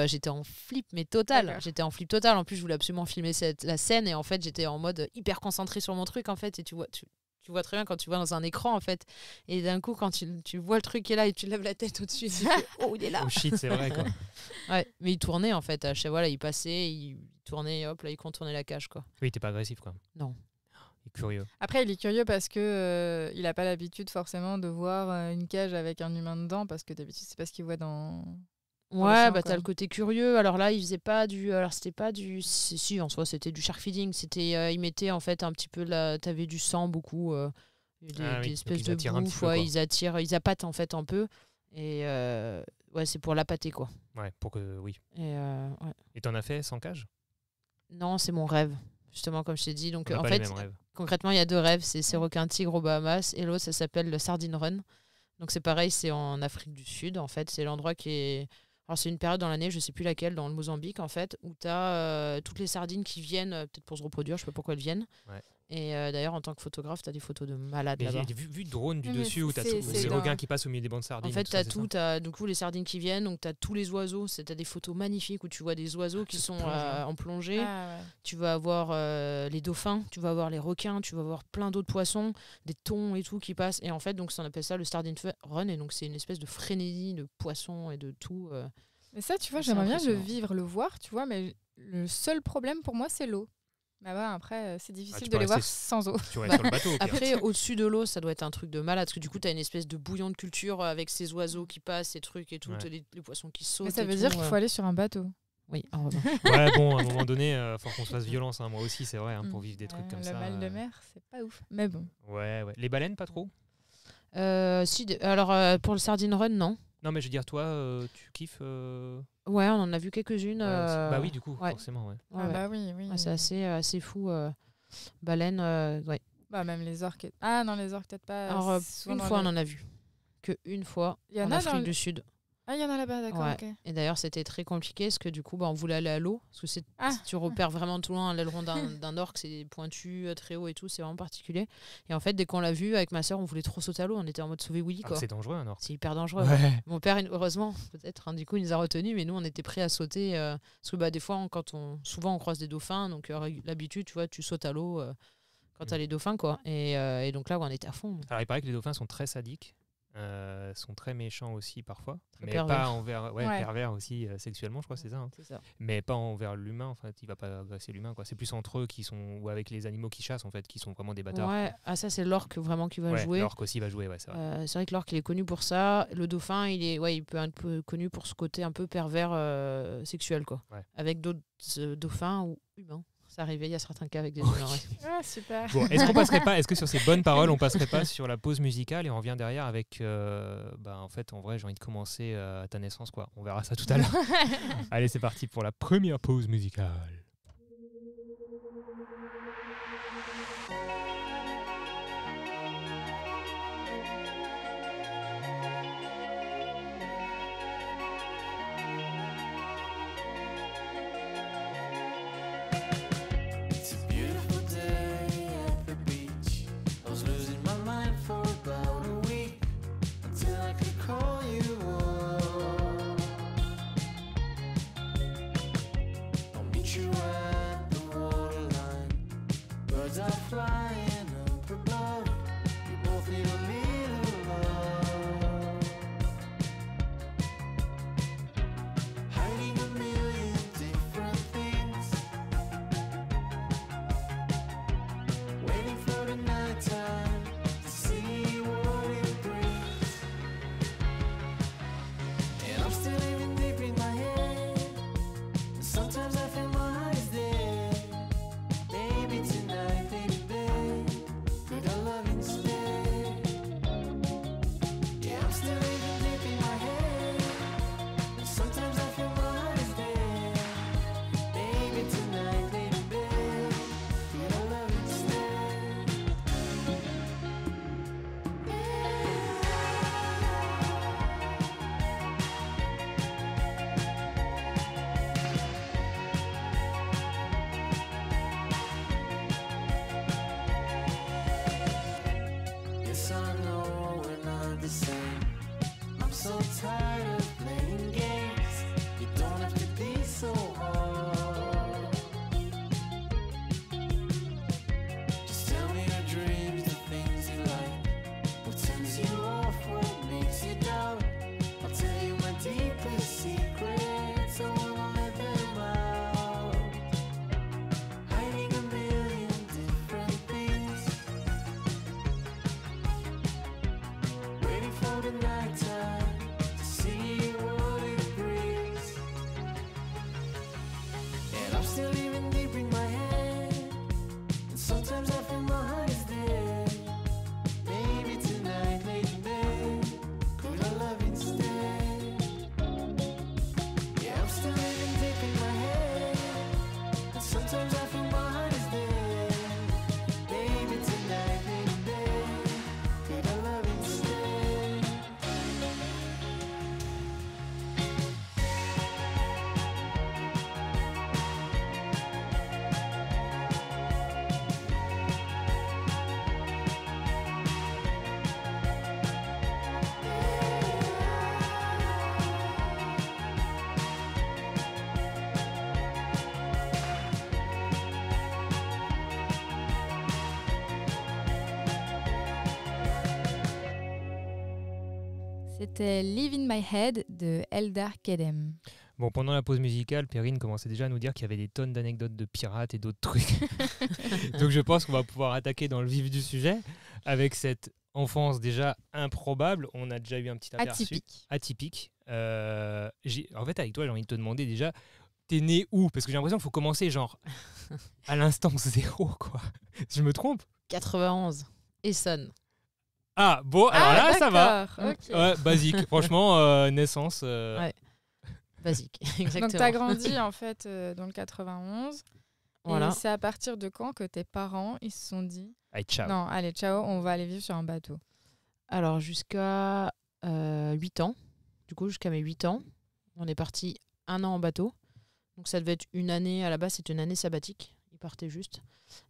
C: J'étais en flip, mais total. D'accord. J'étais en flip total. En plus, je voulais absolument filmer la scène, et en fait, j'étais en mode hyper concentré sur mon truc, en fait, et tu vois très bien quand tu vois dans un écran, en fait. Et d'un coup, quand tu vois le truc qui est là et tu lèves la tête au-dessus, tu fais oh, il est là.
A: Oh shit, c'est vrai, quoi.
C: Ouais, mais il tournait, en fait. Voilà, il passait, il tournait, hop, là, il contournait la cage, quoi.
A: Oui, t'es pas agressif, quoi.
C: Non.
A: Il est curieux.
B: Après, il est curieux parce que il a pas l'habitude forcément de voir une cage avec un humain dedans, parce que d'habitude, c'est pas ce qu'il voit dans...
C: Ouais, t'as le côté curieux. Alors là, il faisait pas du... Alors, c'était pas du... Si, en soi, c'était du shark feeding. C'était... il mettait, en fait, un petit peu... T'avais du sang, beaucoup. Des espèces de bouffe. Ouais, ils appâtent, en fait, un peu. Et ouais, c'est pour l'appâter, quoi.
A: Ouais, pour que... Oui.
C: Ouais.
A: Et t'en as fait sans cage?
C: Non, c'est mon rêve. Justement, comme je t'ai dit. Donc, en fait, concrètement, il y a 2 rêves. C'est ces requins tigres aux Bahamas. Et l'autre, ça s'appelle le Sardine Run. Donc, c'est pareil, c'est en Afrique du Sud, en fait. C'est l'endroit qui est... Alors, c'est une période dans l'année, je sais plus laquelle, dans le Mozambique, en fait, où tu as toutes les sardines qui viennent, peut-être pour se reproduire, je sais pas pourquoi elles viennent.
A: Ouais.
C: Et d'ailleurs, en tant que photographe, tu as des photos de malades là-bas.
A: J'ai vu drone du dessus, où tu as les requins qui passent au milieu des bancs de sardines.
C: En fait, tu as du coup les sardines qui viennent, donc tu as tous les oiseaux. Tu as des photos magnifiques où tu vois des oiseaux qui sont en plongée. Ah, ouais. Tu vas avoir les dauphins, tu vas avoir les requins, tu vas avoir plein d'autres poissons, des thons et tout qui passent. Et en fait, donc, on appelle ça le Sardine Run. Et donc, c'est une espèce de frénésie de poissons et de tout.
B: Mais ça, tu vois, j'aimerais bien le vivre, le voir, tu vois, mais le seul problème pour moi, c'est l'eau. Bah après, c'est difficile de les voir sans eau.
A: Tu sur le bateau,
C: après, au-dessus de l'eau, ça doit être un truc de malade, parce que du coup, tu as une espèce de bouillon de culture avec ces oiseaux qui passent, ces trucs et tout, les poissons qui sautent.
B: Mais ça veut dire qu'il faut aller sur un bateau.
C: Oui, en revanche.
A: Ouais, bon, à un moment donné, faut qu'on se fasse violence. Hein. Moi aussi, c'est vrai, pour vivre des trucs comme ça.
B: Le mal de mer, c'est pas ouf. Mais bon.
A: Ouais. Les baleines, pas trop
C: alors, pour le Sardine Run, non.
A: Non, mais je veux dire, toi, tu kiffes
C: Ouais, on en a vu quelques-unes.
A: Bah oui, du coup, forcément. Ouais.
B: Bah oui.
C: Ouais, c'est assez fou. Baleine, ouais.
B: Bah, même les orques. Ah non, les orques, peut-être pas.
C: Alors,
B: souvent
C: une
B: dans
C: fois,
B: les-
C: on en a vu. Que une fois,
B: Il y en
C: en
B: a
C: Afrique
B: dans le-
C: du Sud.
B: Ah, il y en a là-bas, d'accord,
C: Ouais.
B: ok.
C: Et d'ailleurs, c'était très compliqué parce que du coup, on voulait aller à l'eau. Parce que si tu repères vraiment tout loin l'aileron d'un orque, c'est pointu, très haut et tout, c'est vraiment particulier. Et en fait, dès qu'on l'a vu avec ma soeur, on voulait trop sauter à l'eau. On était en mode sauver Willy, quoi.
A: C'est dangereux un orque.
C: C'est hyper dangereux.
A: Ouais.
C: Mon père, heureusement, peut-être, du coup, il nous a retenus, mais nous, on était prêts à sauter. Parce que des fois, souvent, on croise des dauphins. Donc, l'habitude, tu vois, tu sautes à l'eau quand t'as les dauphins, quoi. Et donc là, on était à fond.
A: Alors, il paraît que les dauphins sont très sadiques. Sont très méchants aussi parfois,
C: Très
A: mais
C: pervers.
A: pas envers pervers aussi sexuellement, je crois, c'est ça, hein.
C: C'est ça.
A: Mais pas envers l'humain, en fait, il va pas agresser l'humain, quoi. C'est plus entre eux qui sont, ou avec les animaux qui chassent, en fait, qui sont vraiment des bâtards.
C: Ouais, ça, c'est l'orque vraiment qui va jouer.
A: L'orque aussi va jouer, c'est vrai.
C: C'est vrai que l'orque, il est connu pour ça. Le dauphin, il peut être un peu connu pour ce côté un peu pervers sexuel, quoi.
A: Ouais.
C: Avec d'autres dauphins ou humains. Ça arrivait, il y a certains cas avec des humains. Ouais.
B: Ah, super.
A: Bon, est-ce que sur ces bonnes paroles, on passerait pas sur la pause musicale et on revient derrière avec, en fait, en vrai, j'ai envie de commencer à ta naissance, quoi. On verra ça tout à l'heure. Allez, c'est parti pour la première pause musicale.
B: C'était Live in My Head de Eldar Kedem.
A: Bon, pendant la pause musicale, Perrine commençait déjà à nous dire qu'il y avait des tonnes d'anecdotes de pirates et d'autres trucs. Donc je pense qu'on va pouvoir attaquer dans le vif du sujet avec cette enfance déjà improbable. On a déjà eu un petit aperçu. Atypique. En fait, avec toi, j'ai envie de te demander déjà, t'es né où? Parce que j'ai l'impression qu'il faut commencer genre à l'instant zéro, quoi. Je me trompe?
C: 91. Essonne.
A: Ah, bon, alors là, ça va.
B: Okay.
A: Ouais, basique. Franchement, naissance.
C: Ouais. Basique, exactement.
B: Donc, tu as grandi en fait dans le 91.
C: Voilà.
B: Et c'est à partir de quand que tes parents ils se sont dit
A: Allez, ciao.
B: Non, allez, ciao, on va aller vivre sur un bateau.
C: Alors, jusqu'à 8 ans. Du coup, jusqu'à mes 8 ans, on est parti 1 an en bateau. Donc, ça devait être une année, à la base, c'était une année sabbatique. Il partait juste.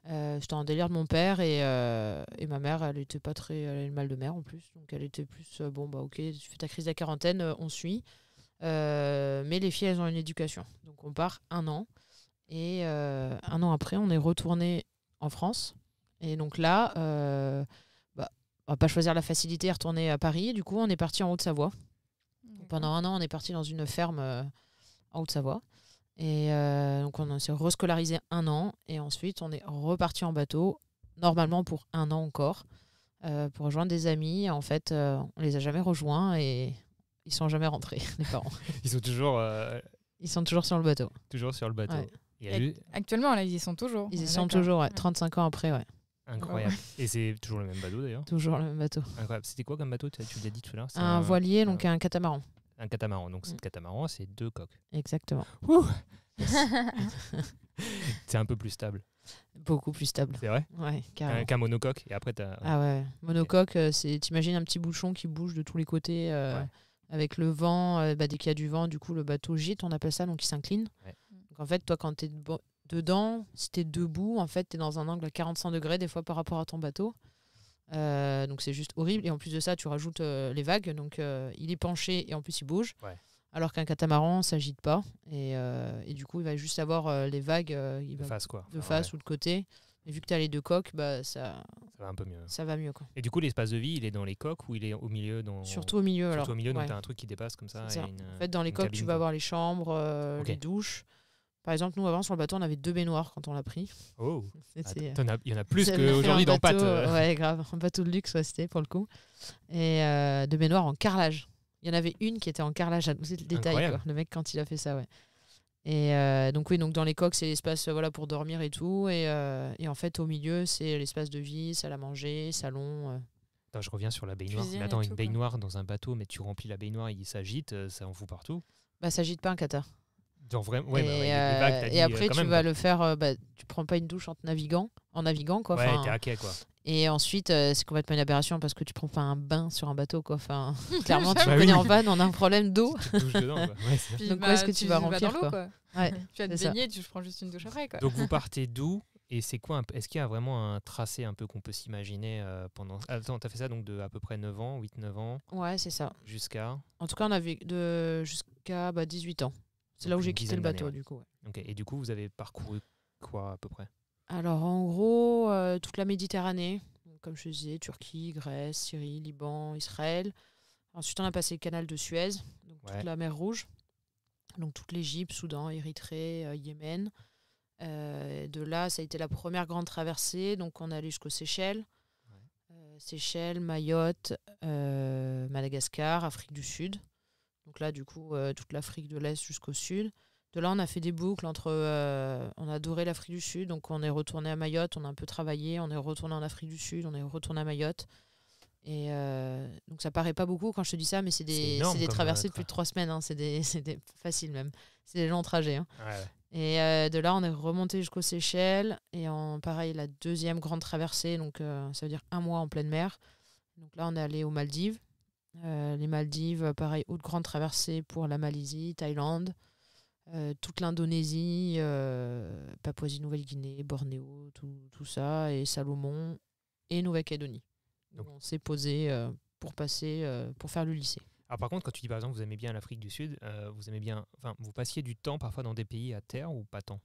C: C'était un délire de mon père et ma mère, elle était pas très. Elle avait le mal de mer en plus. Donc, elle était plus bon, bah, ok, tu fais ta crise de la quarantaine, on suit. Mais les filles, elles ont une éducation. Donc, on part 1 an. Et 1 an après, on est retourné en France. Et donc là, on va pas choisir la facilité et retourner à Paris. Du coup, on est parti en Haute-Savoie. Pendant 1 an, on est parti dans une ferme en Haute-Savoie. Et donc, on s'est rescolarisé 1 an. Et ensuite, on est reparti en bateau, normalement pour 1 an encore, pour rejoindre des amis. En fait, on les a jamais rejoints et ils sont jamais rentrés, les parents.
A: Ils sont toujours,
C: Ils sont toujours sur le bateau.
A: toujours sur le bateau.
C: Ouais.
A: Et
B: Actuellement, là, ils y sont toujours.
C: Ils
B: on
C: y
B: est
C: sont
B: d'accord.
C: toujours, 35 ans après, ouais.
A: incroyable. Et c'est toujours le même bateau d'ailleurs.
C: Toujours le même bateau.
A: Incroyable. C'était quoi comme bateau? Tu l'as dit tout à l'heure. C'est
C: Un voilier, donc un catamaran.
A: un catamaran. Donc c'est catamaran, c'est 2 coques.
C: Exactement.
A: C'est un peu plus stable.
C: Beaucoup plus stable.
A: C'est vrai?
C: Ouais, carrément.
A: Qu'un monocoque. Et après, t'as.
C: Ah ouais, monocoque, t'imagines un petit bouchon qui bouge de tous les côtés avec le vent. Dès qu'il y a du vent, du coup, le bateau gîte, on appelle ça, donc il s'incline.
A: Ouais.
C: Donc en fait, toi, quand t'es dedans, si t'es debout, en fait, t'es dans un angle à 45 degrés des fois par rapport à ton bateau. Donc c'est juste horrible. Et en plus de ça, tu rajoutes les vagues. Donc il est penché et en plus il bouge.
A: Ouais.
C: Alors qu'un catamaran, ça gîte pas. Et du coup, il va juste avoir les vagues il
A: De
C: va
A: face, quoi.
C: de
A: Enfin,
C: face
A: ouais,
C: ou de côté. Et vu que tu as les 2 coques, ça
A: ça va un peu mieux.
C: va mieux. Quoi.
A: Et du coup, l'espace de vie, il est dans les coques ou il est au milieu
C: Surtout au milieu.
A: Surtout
C: alors.
A: au milieu, donc
C: Ouais,
A: t'as un truc qui dépasse comme ça.
C: c'est ça.
A: Et
C: En fait, dans les
A: une
C: coques,
A: cabine,
C: tu vas
A: quoi.
C: avoir les chambres,
A: Ok.
C: les douches. Par exemple, nous, avant, sur le bateau, on avait 2 baignoires quand on l'a pris.
A: Oh,
C: C'était,
A: il y en a plus
C: ça m'a fait
A: qu'aujourd'hui
C: un
A: dans Pat.
C: bateau, Ouais, grave. Un bateau de luxe, c'était pour le coup. Et 2 baignoires en carrelage. Il y en avait une qui était en carrelage. C'est le détail,
A: Incroyable.
C: quoi. Le mec, quand il a fait ça, ouais. Et donc, oui, donc dans les coques, c'est l'espace pour dormir et tout. Et en fait, au milieu, c'est l'espace de vie, salle à manger, salon.
A: Attends, je reviens sur la baignoire.
B: Cuisine
A: Mais attends,
B: et
A: une
B: tout, quoi.
A: baignoire dans un bateau, mais tu remplis la baignoire, il s'agite, ça en fout partout.
C: Ça gîte pas un cata.
A: Genre vraiment, ouais,
C: et,
A: les vagues, t'as dit,
C: et après,
A: quand
C: tu
A: même,
C: vas
A: quoi.
C: le faire. Tu prends pas une douche en naviguant, quoi.
A: Ouais,
C: Enfin,
A: t'es hacké, quoi.
C: et ensuite, c'est complètement une aberration parce que tu prends pas un bain sur un bateau, quoi. Enfin, clairement, tu
A: Bah
C: connais
A: oui.
C: en vanne, on a un problème d'eau.
A: Tu te douches dedans, quoi. Ouais, c'est ça.
B: Puis,
C: Donc, où est-ce que tu vas
B: vas
C: remplir,
B: dans l'eau,
C: quoi. Ouais,
B: Tu vas te
C: c'est ça.
B: baigner, tu prends juste une douche après, quoi.
A: Donc vous partez d'où? Et c'est quoi est-ce qu'il y a vraiment un tracé un peu qu'on peut s'imaginer pendant. Attends, t'as fait ça donc de à peu près 9 ans, 8-9 ans,
C: Ouais, c'est ça.
A: jusqu'à.
C: En tout cas, on avait jusqu'à 18 ans. C'est là
A: Donc
C: où j'ai
A: une
C: quitté le
A: dizaine
C: bateau,
A: d'années,
C: du coup. Ouais.
A: Ok. Et du coup, vous avez parcouru quoi à peu près?
C: Alors, en gros, toute la Méditerranée, donc, comme je te disais, Turquie, Grèce, Syrie, Liban, Israël. Ensuite, on a passé le canal de Suez, donc
A: Ouais.
C: toute la mer Rouge. Donc, toute l'Égypte, Soudan, Érythrée, Yémen. De là, ça a été la première grande traversée. Donc, on est allé jusqu'aux Seychelles. Seychelles, Mayotte, Madagascar, Afrique du Sud. Donc là, du coup, toute l'Afrique de l'Est jusqu'au Sud. De là, on a fait des boucles entre... on a adoré l'Afrique du Sud, donc on est retourné à Mayotte, on a un peu travaillé, on est retourné en Afrique du Sud, on est retourné à Mayotte. Et donc ça paraît pas beaucoup quand je te dis ça, mais c'est
A: C'est énorme
C: des
A: comme,
C: traversées de plus de 3 semaines. Hein. C'est des faciles même. C'est des longs trajets. Hein.
A: Ouais.
C: Et de là, on est remonté jusqu'aux Seychelles. Et pareil, la deuxième grande traversée, donc ça veut dire 1 mois en pleine mer. Donc là, on est allé aux Maldives. Les Maldives, pareil, autre grande traversée pour la Malaisie, Thaïlande, toute l'Indonésie, Papouasie-Nouvelle-Guinée, Bornéo, tout ça, et Salomon et Nouvelle-Calédonie. Donc on s'est posé pour faire le lycée.
A: Alors par contre, quand tu dis par exemple vous aimez bien l'Afrique du Sud, vous aimez bien, enfin vous passiez du temps parfois dans des pays à terre ou pas tant?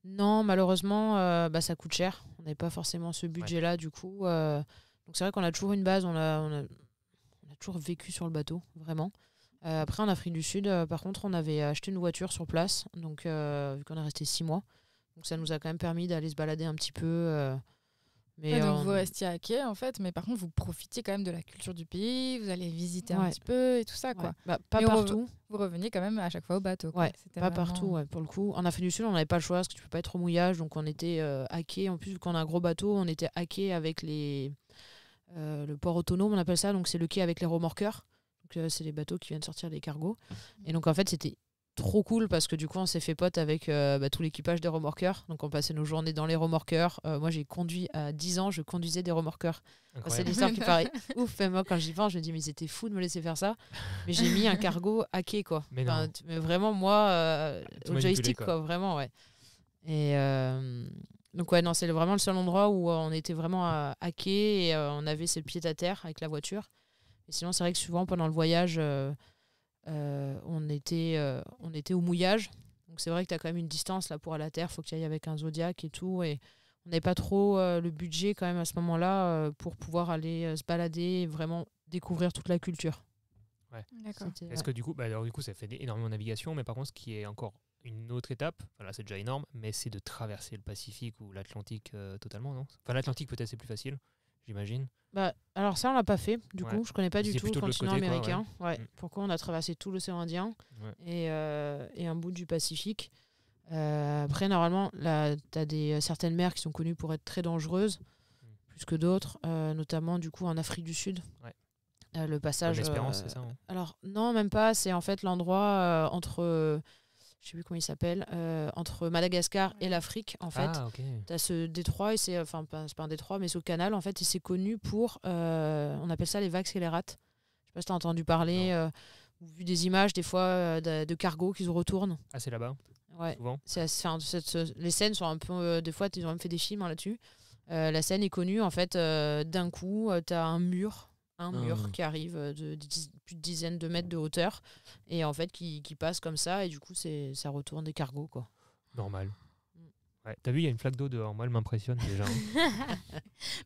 C: Non, malheureusement, ça coûte cher. On n'avait pas forcément ce budget-là, du coup. Donc c'est vrai qu'on a toujours une base, on a toujours vécu sur le bateau, vraiment. Après, en Afrique du Sud, par contre, on avait acheté une voiture sur place, donc vu qu'on est resté 6 mois. Donc ça nous a quand même permis d'aller se balader un petit peu. Mais
B: Donc vous restiez à quai, en fait, mais par contre, vous profitiez quand même de la culture du pays, vous allez visiter un
C: Ouais.
B: petit peu et tout ça, quoi.
C: Ouais. Pas
B: Mais
C: partout.
B: Vous reveniez quand même à chaque fois au bateau, quoi.
C: Ouais,
B: C'était
C: pas
B: vraiment-
C: partout, ouais, pour le coup. En Afrique du Sud, on n'avait pas le choix parce que tu peux pas être au mouillage, donc on était à quai. En plus, vu qu'on a un gros bateau, on était à quai avec le port autonome, on appelle ça. Donc c'est le quai avec les remorqueurs. Donc c'est les bateaux qui viennent sortir des cargos. Et donc en fait, c'était trop cool parce que du coup on s'est fait pote avec tout l'équipage des remorqueurs, donc on passait nos journées dans les remorqueurs. Moi j'ai conduit à 10 ans, je conduisais des remorqueurs. C'est l'histoire qui paraît ouf, mais moi quand j'y pense je me dis mais c'était fou de me laisser faire ça, mais j'ai mis un cargo hacké quoi.
A: Mais
C: mais vraiment moi au joystick quoi, vraiment ouais. Et donc ouais non, c'est vraiment le seul endroit où on était vraiment hacké et on avait ce pied à terre avec la voiture. Et sinon c'est vrai que souvent pendant le voyage on était au mouillage, donc c'est vrai que tu as quand même une distance là pour aller à terre, faut que tu ailles avec un Zodiac et tout, et on n'avait pas trop le budget quand même à ce moment-là pour pouvoir aller se balader et vraiment découvrir toute la culture.
B: Ouais. D'accord.
A: Est-ce que du coup, alors du coup ça fait énormément de navigation, mais par contre ce qui est encore une autre étape, là c'est déjà énorme, mais c'est de traverser le Pacifique ou l'Atlantique totalement, non? Enfin l'Atlantique peut-être c'est plus facile, j'imagine.
C: Alors ça on l'a pas fait du coup, je connais pas du tout le continent américain. Pourquoi on a traversé tout l'océan Indien et un bout du Pacifique. Après normalement là t'as certaines mers qui sont connues pour être très dangereuses plus que d'autres, notamment du coup en Afrique du Sud. Le passage
A: L'Espérance, c'est ça, hein?
C: Alors non même pas, c'est en fait l'endroit entre je sais plus comment il s'appelle, entre Madagascar et l'Afrique en fait. Tu as ce détroit, et c'est pas un détroit mais c'est au canal en fait, et c'est connu pour on appelle ça les vagues scélérates. Je sais pas si tu as entendu parler ou vu des images des fois de cargos qui se retournent.
A: Ah c'est là-bas?
C: Ouais.
A: Souvent.
C: Les scènes sont un peu des fois ils ont même fait des films là-dessus. La scène est connue en fait, d'un coup tu as un mur qui arrive de plus de dizaines de mètres de hauteur et en fait qui passe comme ça, et du coup ça retourne des cargos quoi.
A: Normal. Ouais. T'as vu, il y a une flaque d'eau dehors, moi elle m'impressionne déjà.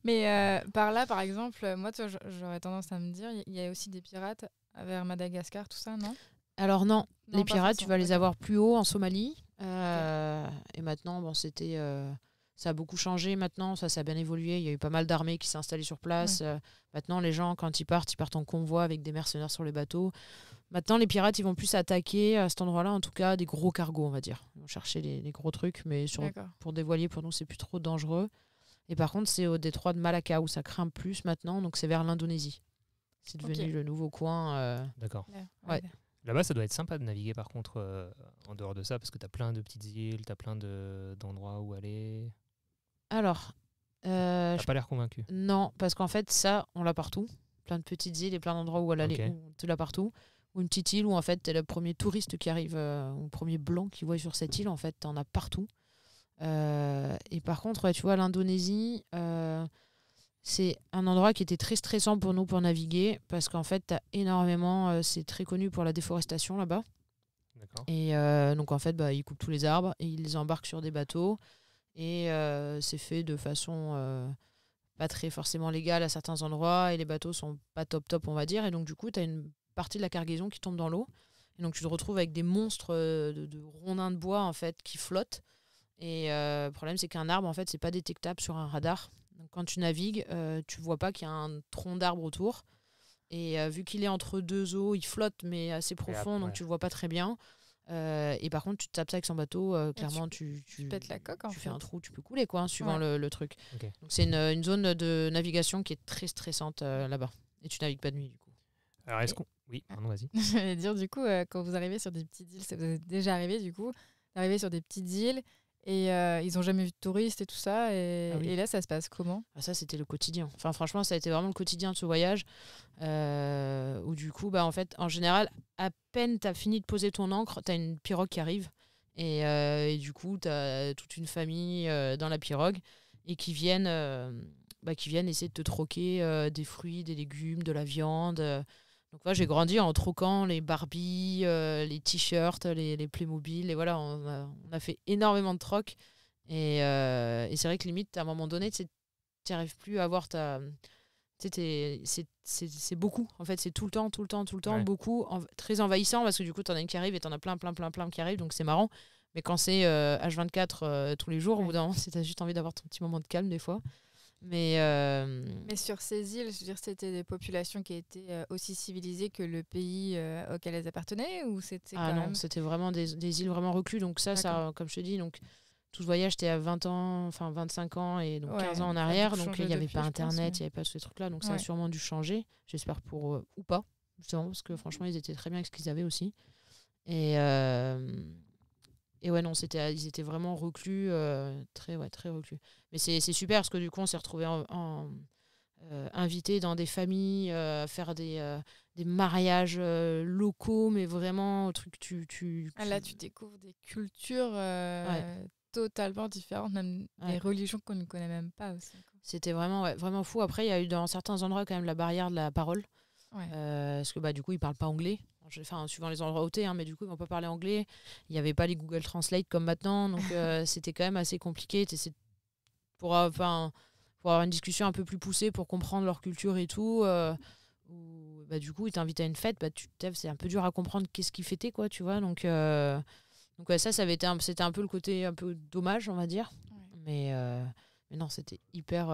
B: Mais par là par exemple, moi j'aurais tendance à me dire il y a aussi des pirates vers Madagascar, tout ça, non?
C: Alors non, les pirates tu vas les avoir plus haut en Somalie, et maintenant c'était ça a beaucoup changé maintenant, ça a bien évolué. Il y a eu pas mal d'armées qui s'est installées sur place. Maintenant, les gens, quand ils partent en convoi avec des mercenaires sur les bateaux. Maintenant, les pirates, ils vont plus attaquer à cet endroit-là, en tout cas, des gros cargos, on va dire. Ils vont chercher les gros trucs, mais pour des voiliers, pour nous, c'est plus trop dangereux. Et par contre, c'est au détroit de Malacca où ça craint plus maintenant, donc c'est vers l'Indonésie. C'est devenu le nouveau coin.
A: D'accord.
B: Ouais.
A: Là-bas, ça doit être sympa de naviguer, par contre, en dehors de ça, parce que tu as plein de petites îles, tu as plein d'endroits où aller.
C: Alors,
A: t'as pas l'air convaincu?
C: Non, parce qu'en fait, ça, on l'a partout. Plein de petites îles et plein d'endroits où aller, où tu l'as partout. Ou une petite île où en fait, t'es le premier touriste qui arrive, ou le premier blanc qui voit sur cette île, en fait, t'en as partout. Et par contre, tu vois, l'Indonésie, c'est un endroit qui était très stressant pour nous pour naviguer, parce qu'en fait, t'as énormément, c'est très connu pour la déforestation là-bas.
A: D'accord.
C: Et donc en fait, ils coupent tous les arbres et ils les embarquent sur des bateaux. Et c'est fait de façon pas très forcément légale à certains endroits, et les bateaux sont pas top on va dire, et donc du coup tu as une partie de la cargaison qui tombe dans l'eau, et donc tu te retrouves avec des monstres de rondins de bois en fait qui flottent, et le problème c'est qu'un arbre en fait c'est pas détectable sur un radar, donc quand tu navigues tu vois pas qu'il y a un tronc d'arbre autour, et vu qu'il est entre deux eaux il flotte mais assez profond, donc tu le vois pas très bien. Et par contre tu te tapes ça avec son bateau, clairement tu
B: pètes la coque,
C: tu fais un trou, tu peux couler quoi, suivant le truc. Donc c'est une zone de navigation qui est très stressante là-bas, et tu navigues pas de nuit du coup.
A: Alors est-ce qu'on... Oui, pardon, vas-y.
B: J'allais dire du coup, quand vous arrivez sur des petites îles, ça vous est déjà arrivé du coup d'arriver sur des petites îles et ils ont jamais vu de touristes et tout ça, et là ça se passe comment?
C: Ça c'était le quotidien, enfin franchement ça a été vraiment le quotidien de ce voyage, où du coup en fait en général à peine t'as fini de poser ton ancre, t'as une pirogue qui arrive, et du coup t'as toute une famille dans la pirogue, et qui viennent essayer de te troquer des fruits, des légumes, de la viande. Donc moi j'ai grandi en troquant les Barbie, les t-shirts, les Playmobil, et voilà, on a fait énormément de trocs, et c'est vrai que limite à un moment donné tu n'arrives plus à avoir ta... c'est beaucoup en fait, c'est tout le temps beaucoup, très envahissant, parce que du coup t'en as une qui arrive et t'en as plein qui arrivent, donc c'est marrant, mais quand c'est H24 tous les jours, au bout d'un moment t'as juste envie d'avoir ton petit moment de calme des fois. Mais
B: sur ces îles, je veux dire, c'était des populations qui étaient aussi civilisées que le pays auquel elles appartenaient, ou c'était
C: c'était vraiment des îles vraiment reclus, donc ça comme je te dis, donc tout ce voyage, j'étais à 20 ans, enfin 25 ans, et donc 15 ans en arrière, donc il n'y avait pas Internet, il n'y avait pas tous ces trucs-là, donc ça a sûrement dû changer, j'espère pour ou pas, justement, parce que franchement, ils étaient très bien avec ce qu'ils avaient aussi. Et ouais, non, ils étaient vraiment reclus, très reclus. Mais c'est super parce que du coup, on s'est retrouvés invités dans des familles, à faire des mariages locaux, mais vraiment, truc,
B: Là, tu découvres des cultures totalement différentes, même des
C: Ouais.
B: religions qu'on ne connaît même pas aussi.
C: C'était vraiment fou. Après, il y a eu dans certains endroits quand même la barrière de la parole.
B: Ouais.
C: Parce que du coup, ils parlent pas anglais. Enfin, suivant les endroits où t'es, mais du coup, ils vont pas parler anglais. Il n'y avait pas les Google Translate comme maintenant. Donc, c'était quand même assez compliqué. Pour avoir une discussion un peu plus poussée pour comprendre leur culture et tout. Du coup, ils t'invitent à une fête. C'est un peu dur à comprendre qu'est-ce qu'ils fêtaient, quoi, tu vois. Donc c'était un peu le côté un peu dommage, on va dire. Ouais. Mais non, c'était hyper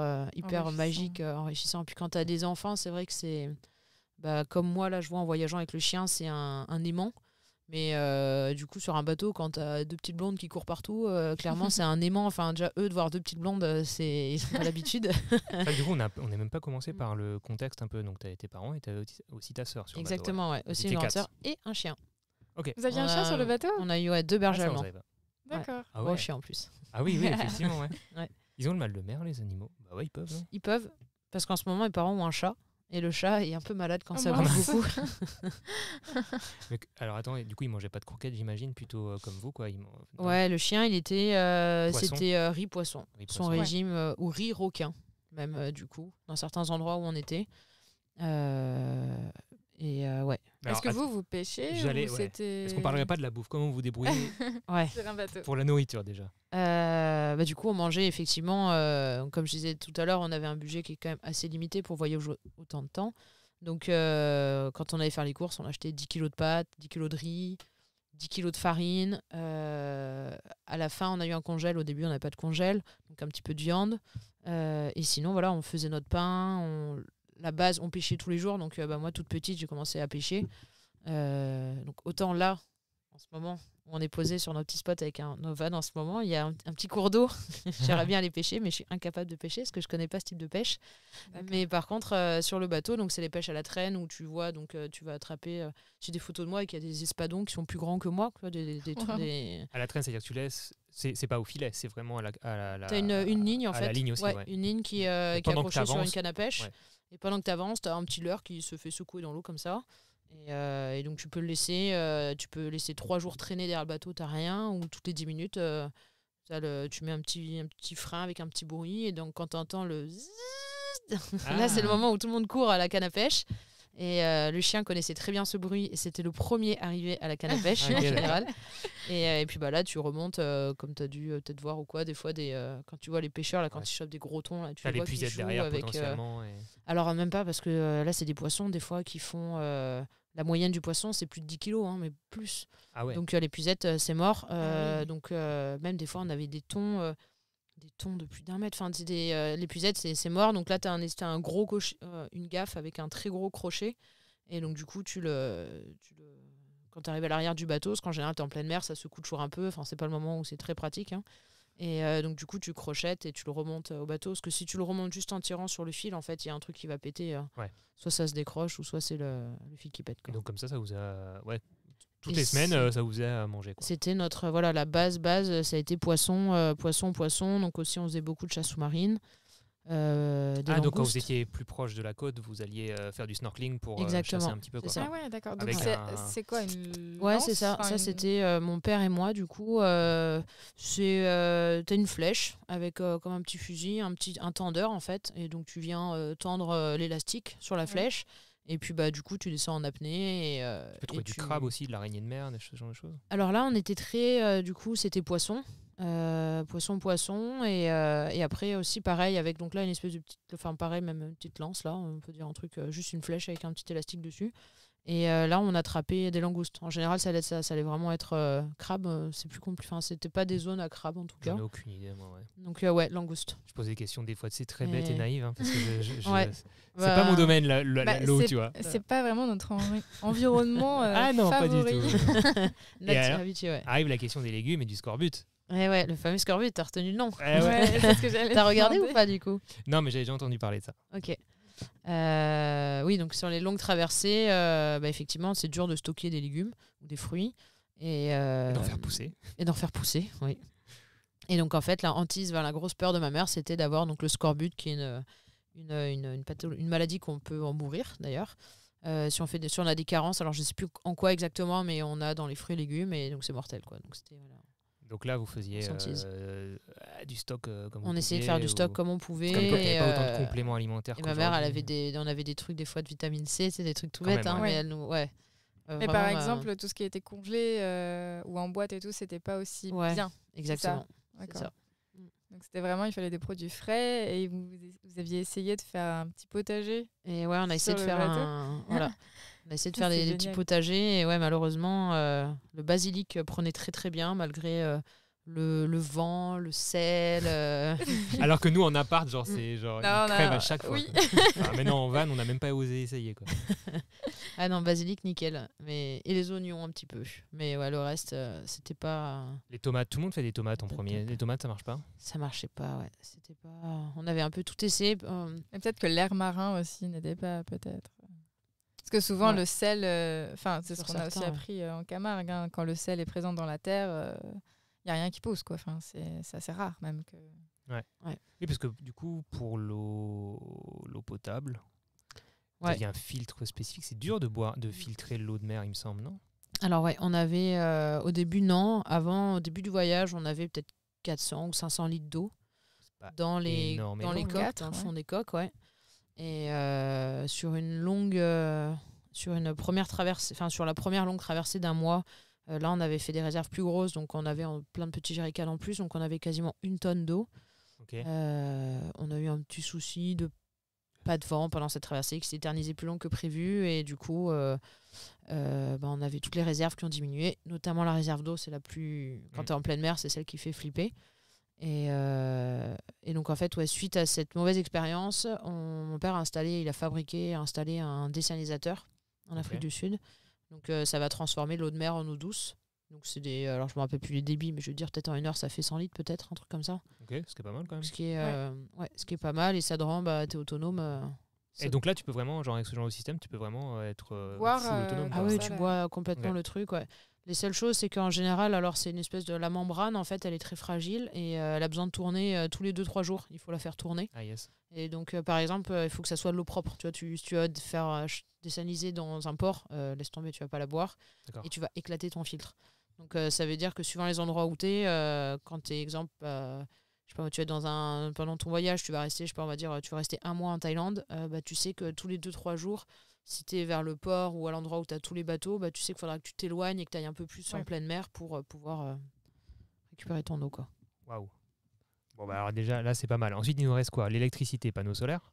C: magique, enrichissant. Puis quand tu as des enfants, c'est vrai que c'est... comme moi, là, je vois en voyageant avec le chien, c'est un aimant. Mais du coup, sur un bateau, quand tu as deux petites blondes qui courent partout, clairement, c'est un aimant. Enfin, déjà, eux, de voir deux petites blondes, ils n'ont pas l'habitude.
A: Du coup, on n'est même pas commencé par le contexte un peu. Donc, tu avais tes parents et tu avais aussi ta sœur sur le bateau.
C: Exactement, ouais. Aussi une grande sœur et un chien.
A: Okay.
B: Vous aviez un chat sur le bateau ?
C: On a eu 2 bergers allemands.
B: D'accord.
C: Ouais. Ah ouais. Gros chien en plus.
A: Ah oui, effectivement. Ouais.
C: Ouais.
A: Ils ont le mal de mer, les animaux. Bah ouais, ils peuvent. Non,
C: ils peuvent, parce qu'en ce moment, mes parents ont un chat. Et le chat est un peu malade quand ça bouge beaucoup.
A: Alors attends, du coup, il mangeait pas de croquettes, j'imagine, plutôt comme vous, quoi.
C: Ouais, le chien, il était, c'était riz poisson. Son régime, ou riz requin, même du coup, dans certains endroits où on était. Ouais.
B: Est-ce que vous pêchez ou c'était...
A: Est-ce qu'on parlerait pas de la bouffe ? Comment vous vous débrouillez
B: sur un bateau ?
A: Pour la nourriture déjà.
C: Du coup, on mangeait effectivement, comme je disais tout à l'heure, on avait un budget qui est quand même assez limité pour voyager autant de temps. Donc, quand on allait faire les courses, on achetait 10 kilos de pâtes, 10 kilos de riz, 10 kilos de farine. À la fin, on a eu un congèle. Au début, on n'avait pas de congèle, donc un petit peu de viande. Et sinon, voilà, on faisait notre pain. La base, on pêchait tous les jours. Donc, moi, toute petite, j'ai commencé à pêcher. Donc, autant là, en ce moment, où on est posé sur notre petit spot avec nos vannes en ce moment, il y a un petit cours d'eau. J'aimerais bien aller pêcher, mais je suis incapable de pêcher parce que je ne connais pas ce type de pêche. D'accord. Mais par contre, sur le bateau, donc c'est les pêches à la traîne où tu vois, donc tu vas attraper. J'ai des photos de moi et qu'il y a des espadons qui sont plus grands que moi. Quoi,
A: À la traîne, c'est-à-dire que tu laisses. C'est pas au filet, c'est vraiment à la.
C: T'as une ligne en fait.
A: La ligne aussi,
C: ouais. Une ligne qui est accrochée sur une canne à pêche.
A: Ouais.
C: Et pendant que tu avances, tu as un petit leurre qui se fait secouer dans l'eau comme ça. Et donc tu peux le laisser 3 jours traîner derrière le bateau, t'as rien, ou toutes les 10 minutes tu mets un petit frein avec un petit bruit, et donc quand t'entends le zzzz, là c'est le moment où tout le monde court à la canne à pêche. Et le chien connaissait très bien ce bruit et c'était le premier arrivé à la canne à pêche en général. Et puis là tu remontes comme tu as dû peut-être voir ou quoi, des fois quand tu vois les pêcheurs là, quand ils chopent des gros thons, là, tu
A: les
C: vois
A: qu'ils jouent
C: derrière
A: avec potentiellement.
C: Alors même pas, parce que là c'est des poissons des fois qui font la moyenne du poisson c'est plus de 10 kilos, mais plus.
A: Ah ouais.
C: Donc les puisettes c'est mort. Donc même des fois on avait des thons de plus d'1 mètre. Enfin, les puisettes, c'est mort. Donc là, tu as un gros une gaffe avec un très gros crochet. Et donc, du coup, quand tu arrives à l'arrière du bateau, parce qu'en général, tu es en pleine mer, ça secoue toujours un peu. Enfin, c'est pas le moment où c'est très pratique. Hein. Et donc, du coup, tu crochettes et tu le remontes au bateau. Parce que si tu le remontes juste en tirant sur le fil, en fait, il y a un truc qui va péter.
A: Ouais.
C: Soit ça se décroche, ou soit c'est le fil qui pète. Quoi.
A: Et donc, comme ça vous a... Ouais. Toutes les semaines, ça vous a mangé. Quoi.
C: C'était notre la base, ça a été poisson. Donc aussi, on faisait beaucoup de chasse sous-marine.
A: Donc quand vous étiez plus proche de la côte, vous alliez faire du snorkeling pour chasser un petit peu. Quoi.
B: Ah ouais, d'accord. Donc c'est quoi une lance ?
C: Ouais, c'est ça. Ça, c'était mon père et moi, du coup. T'as une flèche avec comme un petit fusil, un tendeur, en fait. Et donc, tu viens tendre l'élastique sur la flèche. Et puis, du coup, tu descends en apnée.
A: Tu peux trouver du crabe aussi, de l'araignée de mer, ce genre de choses.
C: Alors là, on était très... du coup, c'était poisson. Poisson. Et après, aussi, pareil, avec donc là, une espèce de petite... Enfin, pareil, même une petite lance, là. On peut dire un truc, juste une flèche avec un petit élastique dessus. Et là, on a attrapé des langoustes. En général, ça allait vraiment être crabe. C'est plus compliqué. Enfin, c'était pas des zones à crabe, en tout cas.
A: J'en ai aucune idée, moi, ouais.
C: Donc, ouais, langouste.
A: Je pose des questions, des fois, c'est très bête et naïve. Hein, parce que c'est
C: Ouais.
A: pas mon domaine, l'eau, tu vois.
B: C'est pas vraiment notre environnement
A: ah non,
B: favori.
A: pas du tout.
C: Et alors,
A: arrive la question des légumes et du scorbut.
C: Ouais, le fameux scorbut, t'as retenu le nom.
B: Ouais, c'est ce que j'allais
C: T'as regardé
B: demander.
C: ou pas, du coup ?
A: Non, mais j'avais déjà entendu parler de ça.
C: Ok. Oui, donc sur les longues traversées, effectivement, c'est dur de stocker des légumes ou des fruits. Et
A: d'en faire pousser.
C: Et d'en faire pousser, oui. Et donc, en fait, la hantise, la grosse peur de ma mère, c'était d'avoir donc, le scorbut, qui est une maladie qu'on peut en mourir, d'ailleurs. Si on a des carences, alors je ne sais plus en quoi exactement, mais on a dans les fruits et légumes, et donc c'est mortel, quoi. Donc, c'était, voilà.
A: Donc là, vous faisiez du stock comme vous
C: On essayait de
A: pouviez,
C: faire du stock comme on pouvait.
A: Comme quoi, il n'y avait pas autant de compléments alimentaires
C: Et ma mère, on avait des trucs des fois de vitamine C, c'est des trucs tout bêtes,
A: même,
C: mais elle nous,
B: mais
C: vraiment,
B: par exemple, tout ce qui était congelé ou en boîte et tout, c'était pas aussi bien.
C: Exactement.
B: C'est
C: ça.
B: Donc c'était vraiment, il fallait des produits frais et vous aviez essayé de faire un petit potager.
C: Et ouais, on a essayé de faire voilà. On a essayé de faire des petits potagers et ouais, malheureusement, le basilic prenait très très bien malgré le vent, le sel.
A: Alors que nous, en appart, genre, c'est genre
B: non,
A: il crève à chaque fois.
B: Oui.
A: Mais non, en van, on n'a même pas osé essayer, quoi.
C: Ah non, basilic, nickel. Et les oignons un petit peu. Mais ouais, le reste, c'était pas...
A: Les tomates, tout le monde fait des tomates en premier. Les tomates, ça marche pas?
C: Ça marchait pas, ouais. C'était pas... On avait un peu tout essayé.
B: Et peut-être que l'air marin aussi n'était pas, peut-être. Parce que souvent, le sel... c'est ce qu'on a aussi appris en Camargue. Hein, quand le sel est présent dans la terre, il n'y a rien qui pousse, quoi. C'est assez rare, même.
A: Ouais. Oui, parce que du coup, pour l'eau potable... Vous aviez un filtre spécifique. C'est dur de filtrer l'eau de mer, il me semble, non?
C: Alors ouais, on avait au début, non. Au début du voyage, on avait peut-être 400 ou 500 litres d'eau dans les coques, dans le fond des coques, ouais. Et sur la première longue traversée d'un mois, là, on avait fait des réserves plus grosses, donc on avait plein de petits jerrycans en plus, donc on avait quasiment 1 tonne d'eau.
A: Okay.
C: On a eu un petit souci de pas de vent pendant cette traversée qui s'est éternisée plus long que prévu et du coup on avait toutes les réserves qui ont diminué, notamment la réserve d'eau, c'est la plus quand tu es en pleine mer, c'est celle qui fait flipper et donc en fait suite à cette mauvaise expérience, mon père a installé un désalinisateur en Afrique du Sud, donc ça va transformer l'eau de mer en eau douce. Donc c'est alors je me rappelle plus les débits, mais je veux dire peut-être en 1 heure ça fait 100 litres peut-être, un truc comme ça.
A: Ok, ce qui est pas mal quand même.
C: Ce qui est pas mal, et ça te rend, t'es autonome.
A: Et donc là tu peux vraiment, genre avec ce genre de système, tu peux vraiment être full autonome.
C: Ah oui, tu bois complètement le truc, ouais. Les seules choses, c'est qu'en général, alors c'est une espèce de... La membrane, en fait, elle est très fragile et elle a besoin de tourner tous les 2-3 jours. Il faut la faire tourner.
A: Ah yes.
C: Et donc, par exemple, il faut que ça soit de l'eau propre. Tu vois, si tu vas te faire désaliniser dans un port, laisse tomber, tu vas pas la boire. D'accord. Et tu vas éclater ton filtre. Donc ça veut dire que suivant les endroits où tu es, quand tu es, exemple, je sais pas, tu es pendant ton voyage, tu vas rester, je sais pas, on va dire, tu vas rester 1 mois en Thaïlande, tu sais que tous les 2-3 jours, si tu es vers le port ou à l'endroit où tu as tous les bateaux, tu sais qu'il faudra que tu t'éloignes et que tu ailles un peu plus en pleine mer pour pouvoir récupérer ton eau, quoi.
A: Waouh. Bon, alors déjà, là, c'est pas mal. Ensuite, il nous reste quoi? L'électricité, panneaux solaires?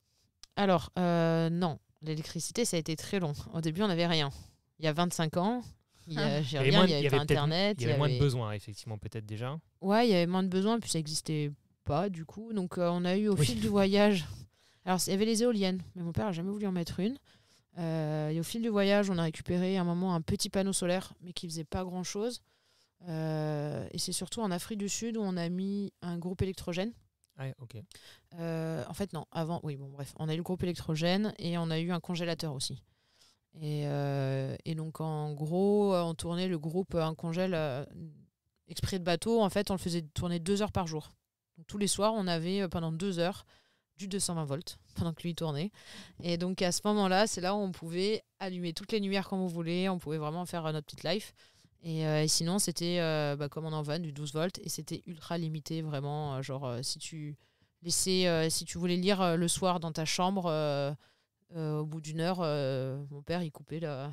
C: Alors, non. L'électricité, ça a été très long. Au début, on n'avait rien. Il y a 25 ans, il y avait pas Internet.
A: Il y avait moins de besoins, effectivement, peut-être déjà.
C: Ouais, il y avait moins de besoins, puis ça n'existait pas, du coup. Donc, on a eu au fil du voyage... Alors, il y avait les éoliennes, mais mon père n'a jamais voulu en mettre une. Et au fil du voyage, on a récupéré à un moment un petit panneau solaire, mais qui faisait pas grand-chose. Et c'est surtout en Afrique du Sud où on a mis un groupe électrogène.
A: Ah, ok.
C: En fait, non, avant, oui, bon, bref. On a eu le groupe électrogène et on a eu un congélateur aussi. Et donc, en gros, on tournait le groupe, un congèle exprès de bateau. En fait, on le faisait tourner 2 heures par jour. Donc, tous les soirs, on avait pendant 2 heures du 220 volts pendant que lui tournait. Et donc, à ce moment-là, c'est là où on pouvait allumer toutes les lumières comme on voulait. On pouvait vraiment faire notre petite life. Et sinon, c'était comme on en van, du 12 volts. Et c'était ultra limité, vraiment. Si tu voulais lire le soir dans ta chambre, au bout d'1 heure, mon père, il coupait le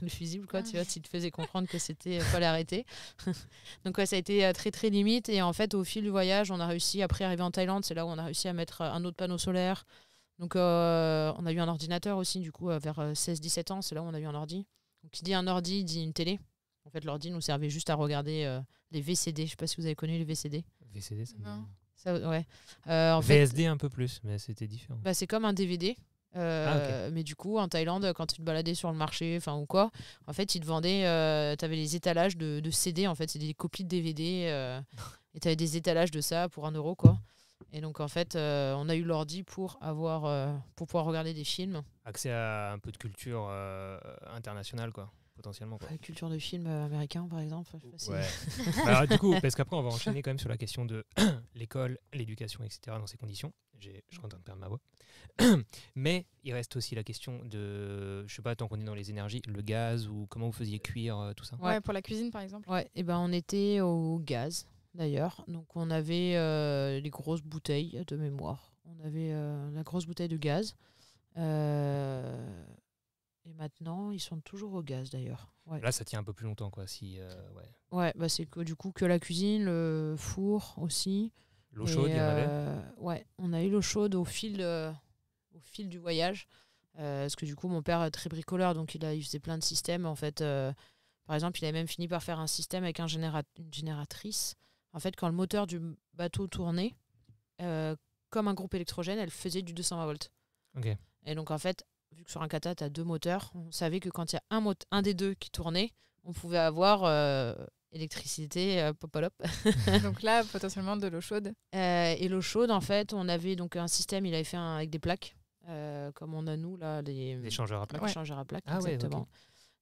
C: fusible, quoi, tu vois, s'il te faisait comprendre que c'était fallait arrêter. Donc, ça a été très, très limite. Et en fait, au fil du voyage, on a réussi, après arriver en Thaïlande, c'est là où on a réussi à mettre un autre panneau solaire. Donc, on a eu un ordinateur aussi, du coup, vers 16-17 ans, c'est là où on a eu un ordi. Donc, qui dit un ordi, dit une télé. En fait, l'ordi nous servait juste à regarder les VCD. Je ne sais pas si vous avez connu les VCD.
A: VCD, ça me...
C: Ouais.
A: VSD un peu plus, mais c'était différent.
C: C'est comme un DVD.
A: Okay.
C: Mais du coup, en Thaïlande, quand tu te baladais sur le marché ou quoi, en fait, ils te vendaient... tu avais les étalages de CD, en fait. C'est des copies de DVD. Et tu avais des étalages de ça pour 1 euro, quoi. Et donc, en fait, on a eu l'ordi pour pouvoir regarder des films.
A: Accès à un peu de culture internationale, quoi. potentiellement. Quoi.
C: La culture de film américain, par exemple. Je sais pas si...
A: Alors, du coup, parce qu'après, on va enchaîner quand même sur la question de l'école, l'éducation, etc. dans ces conditions. Je suis en train de perdre ma voix. Mais il reste aussi la question de, je sais pas, tant qu'on est dans les énergies, le gaz ou comment vous faisiez cuire, tout ça.
B: Ouais, pour la cuisine, par exemple.
C: Ouais, et ben on était au gaz, d'ailleurs. Donc, on avait les grosses bouteilles de mémoire. On avait la grosse bouteille de gaz. Et maintenant, ils sont toujours au gaz, d'ailleurs. Ouais.
A: Là, ça tient un peu plus longtemps, quoi. Si,
C: Ouais, bah c'est que, du coup que la cuisine, le four aussi.
A: L'eau chaude, il y en avait.
C: Ouais, on a eu l'eau chaude au fil du voyage. Parce que du coup, mon père est très bricoleur, donc il faisait plein de systèmes. En fait, par exemple, il avait même fini par faire un système avec une génératrice. En fait, quand le moteur du bateau tournait, comme un groupe électrogène, elle faisait du 220 volts.
A: Ok.
C: Et donc, en fait, vu que sur un kata, tu as 2 moteurs, on savait que quand il y a un des deux qui tournait, on pouvait avoir électricité, pop-up.
B: Donc là, potentiellement de l'eau chaude.
C: Et l'eau chaude, en fait, on avait donc un système, il avait fait avec des plaques, comme on a nous, là, des
A: échangeurs à plaques.
C: échangeurs à plaques,
A: Ah
C: exactement.
A: ouais, okay.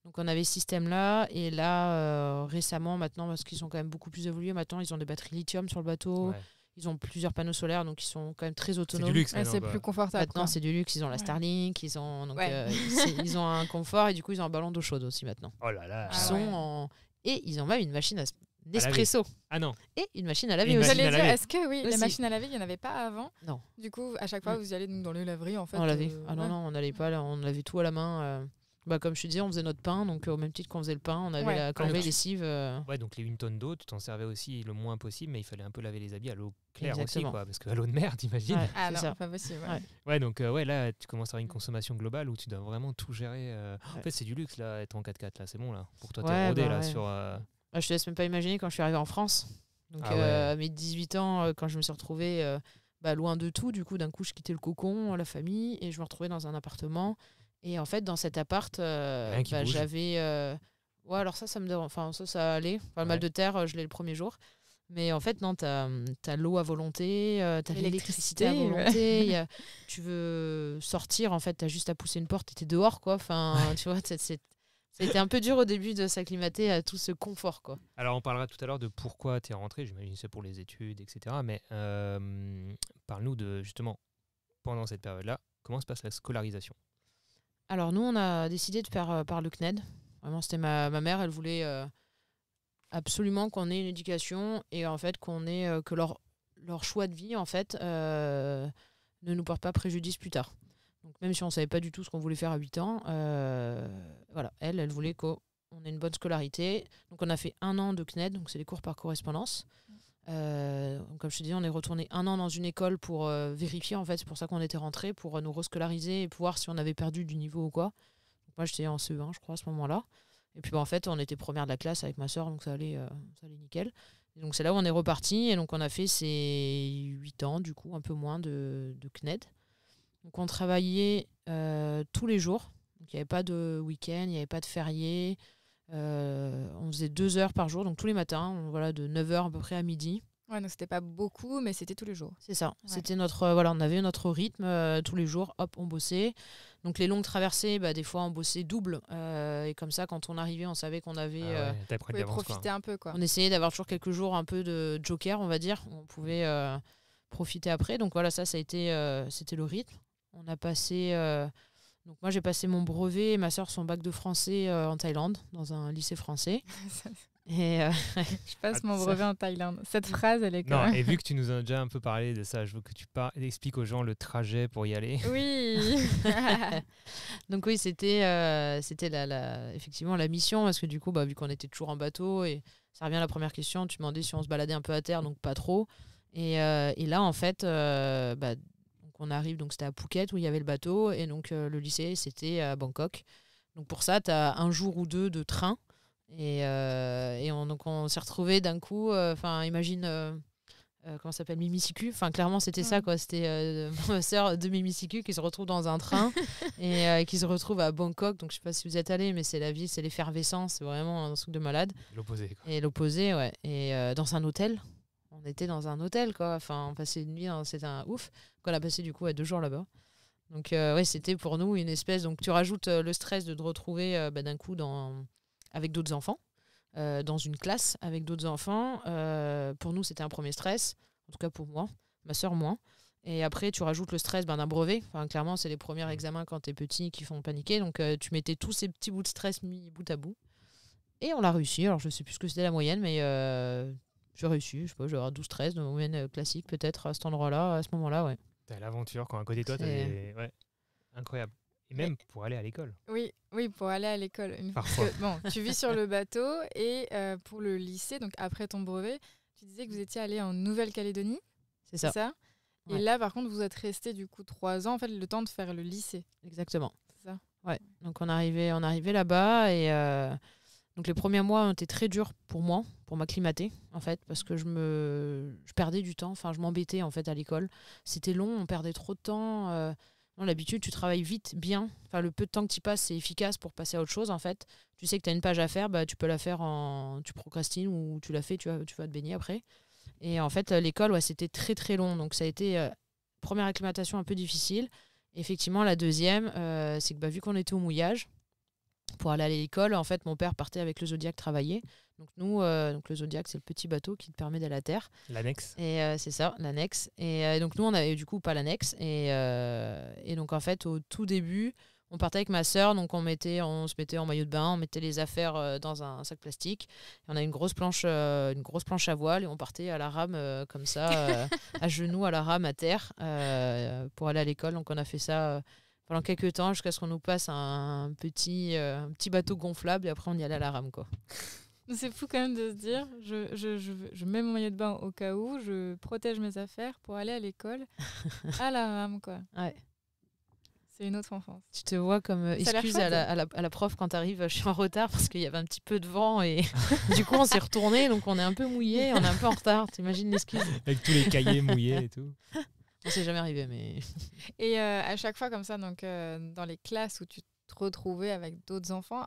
C: Donc on avait ce système-là, et là, récemment, maintenant, parce qu'ils sont quand même beaucoup plus évolués, maintenant, ils ont des batteries lithium sur le bateau. Ouais. Ils ont plusieurs panneaux solaires, donc ils sont quand même très autonomes.
A: C'est du luxe,
B: c'est plus confortable.
C: Maintenant, c'est du luxe. Ils ont la Starlink, ils ont ils ont un confort, et du coup, ils ont un ballon d'eau chaude aussi maintenant.
A: Oh là là.
C: Et ils ont même une machine Nespresso.
A: Ah non.
C: Et une machine à laver aussi.
B: Vous allez dire, est-ce que les
C: aussi.
B: machines à laver, il n'y en avait pas avant?
C: Non.
B: Du coup, à chaque fois, vous y allez dans les laveries, en fait.
C: On lavait. Non, on n'allait pas. On lavait tout à la main. Comme je te disais, on faisait notre pain, donc au même titre qu'on faisait le pain, on avait la corbeille lessive.
A: Ouais, donc les 1 tonne d'eau, tu t'en servais aussi le moins possible, mais il fallait un peu laver les habits à l'eau claire.
C: Exactement.
A: Aussi, quoi, parce qu'à l'eau de mer, t'imagines.
B: Ouais, ah non, c'est pas possible.
A: Ouais, donc là, tu commences à avoir une consommation globale où tu dois vraiment tout gérer. En fait, c'est du luxe, là, être en 4x4, là, c'est bon, là. Pour toi, t'es rodé, là, sur...
C: je te laisse même pas imaginer quand je suis arrivée en France. Donc, à mes 18 ans, quand je me suis retrouvée loin de tout, du coup, d'un coup, je quittais le cocon, la famille, et je me retrouvais dans un appartement. Et en fait, dans cet appart, j'avais... alors ça me dérange. Enfin, ça allait. Enfin, le mal de terre, je l'ai le premier jour. Mais en fait, non, t'as l'eau à volonté, t'as l'électricité à volonté. Tu veux sortir, en fait, t'as juste à pousser une porte et t'es dehors, quoi. Enfin, tu vois, c'était un peu dur au début de s'acclimater à tout ce confort, quoi.
A: Alors, on parlera tout à l'heure de pourquoi t'es rentré. J'imagine que c'est pour les études, etc. Mais parle-nous de, justement, pendant cette période-là, comment se passe la scolarisation?
C: Alors nous, on a décidé de faire par le CNED. Vraiment, c'était ma mère, elle voulait absolument qu'on ait une éducation et en fait qu'on ait que leur choix de vie en fait ne nous porte pas préjudice plus tard. Donc même si on savait pas du tout ce qu'on voulait faire à 8 ans, voilà, elle voulait qu'on ait une bonne scolarité. Donc on a fait 1 an de CNED, donc c'est des cours par correspondance. Comme je te dis, on est retourné 1 an dans une école pour vérifier, en fait, c'est pour ça qu'on était rentrés, pour nous rescolariser et pour voir si on avait perdu du niveau ou quoi. Donc moi j'étais en CE1 je crois à ce moment-là, et puis en fait on était première de la classe avec ma soeur, donc ça allait nickel. Et donc c'est là où on est reparti, et donc on a fait ces 8 ans du coup, un peu moins de CNED. Donc on travaillait tous les jours, donc il n'y avait pas de week-end, il n'y avait pas de férié. On faisait 2 heures par jour, donc tous les matins, de 9h à peu près à midi.
B: Ouais, donc c'était pas beaucoup, mais c'était tous les jours.
C: C'est ça. Ouais. C'était on avait notre rythme tous les jours, hop, on bossait. Donc les longues traversées, des fois on bossait double. Et comme ça, quand on arrivait, on savait qu'on avait...
B: on pouvait profiter un peu, quoi.
C: On essayait d'avoir toujours quelques jours un peu de joker, on va dire. On pouvait profiter après. Donc voilà, ça a été... c'était le rythme. On a passé... Donc moi j'ai passé mon brevet et ma soeur son bac de français en Thaïlande, dans un lycée français. Et
B: je passe mon brevet en Thaïlande. Cette phrase, elle est quand même...
A: Et vu que tu nous as déjà un peu parlé de ça, je veux que tu expliques aux gens le trajet pour y aller.
B: Oui.
C: Donc oui, c'était effectivement la mission, parce que du coup, vu qu'on était toujours en bateau, et ça revient à la première question, tu demandais si on se baladait un peu à terre, donc pas trop. Et là, en fait... on arrive, donc c'était à Phuket où il y avait le bateau, et donc le lycée c'était à Bangkok. Donc pour ça, tu as 1 jour ou 2 de train, et on s'est retrouvés d'un coup, imagine, comment ça s'appelle, Mimicicu, enfin clairement c'était ça, quoi. C'était ma sœur de Mimicicu qui se retrouve dans un train et qui se retrouve à Bangkok. Donc je sais pas si vous êtes allés, mais c'est la ville, c'est l'effervescence, c'est vraiment un truc de malade.
A: L'opposé, quoi.
C: Et l'opposé, ouais. Et dans un hôtel. On était dans un hôtel, quoi. Enfin, on passait une nuit, c'était un ouf. On a passé du coup 2 jours là-bas. Donc c'était pour nous une espèce... Donc tu rajoutes le stress de te retrouver d'un coup dans avec d'autres enfants, dans une classe avec d'autres enfants. Pour nous, c'était un premier stress, en tout cas pour moi, ma sœur moins. Et après, tu rajoutes le stress d'un brevet. Enfin, clairement, c'est les premiers examens quand t'es petit qui font paniquer. Donc, tu mettais tous ces petits bouts de stress mis bout à bout. Et on l'a réussi. Alors, je sais plus ce que c'était la moyenne, mais j'ai réussi. Je sais pas, j'ai avoir 12-13 de moyenne classique, peut-être, à cet endroit-là, à ce moment-là, ouais.
A: T'as l'aventure quand à côté de toi, ouais, incroyable. Et même pour aller à l'école.
B: Oui, pour aller à l'école.
A: Parfois.
B: Tu vis sur le bateau et pour le lycée, donc après ton brevet, tu disais que vous étiez allé en Nouvelle-Calédonie. C'est ça ouais. Et là, par contre, vous êtes resté du coup 3 ans, en fait, le temps de faire le lycée.
C: Exactement.
B: C'est ça.
C: Ouais. Donc on arrivait là-bas et donc les premiers mois ont été très durs pour moi, pour m'acclimater en fait, parce que je perdais du temps. Enfin, je m'embêtais en fait à l'école. C'était long, on perdait trop de temps. L'habitude, tu travailles vite, bien. Enfin, le peu de temps que tu passes, c'est efficace pour passer à autre chose en fait. Tu sais que tu as une page à faire, tu peux la faire tu procrastines ou tu la fais, tu vas te baigner après. Et en fait, l'école, c'était très très long. Donc ça a été première acclimatation un peu difficile. Effectivement, la deuxième, c'est que vu qu'on était au mouillage, pour aller à l'école, en fait, mon père partait avec le Zodiac travailler. Donc nous, donc le Zodiac, c'est le petit bateau qui te permet d'aller à terre.
A: L'annexe.
C: Et c'est ça, l'annexe. Et donc nous, on n'avait du coup pas l'annexe. Et donc en fait, au tout début, on partait avec ma sœur, donc on se mettait en maillot de bain, on mettait les affaires dans un sac plastique. Et on a une grosse planche à voile et on partait à la rame comme ça, à genoux à la rame à terre pour aller à l'école. Donc on a fait ça pendant quelques temps jusqu'à ce qu'on nous passe un petit bateau gonflable et après on y allait à la rame, quoi.
B: C'est fou quand même de se dire, je mets mon maillot de bain au cas où, je protège mes affaires pour aller à l'école à la rame, quoi.
C: Ouais.
B: C'est une autre enfance.
C: Tu te vois comme excuse à la prof quand t'arrives, je suis en retard parce qu'il y avait un petit peu de vent et du coup on s'est retourné, donc on est un peu mouillé, on est un peu en retard. T'imagines l'excuse?
A: Avec tous les cahiers mouillés et tout.
C: C'est jamais arrivé, mais...
B: Et à chaque fois comme ça, donc, dans les classes où tu te retrouvais avec d'autres enfants,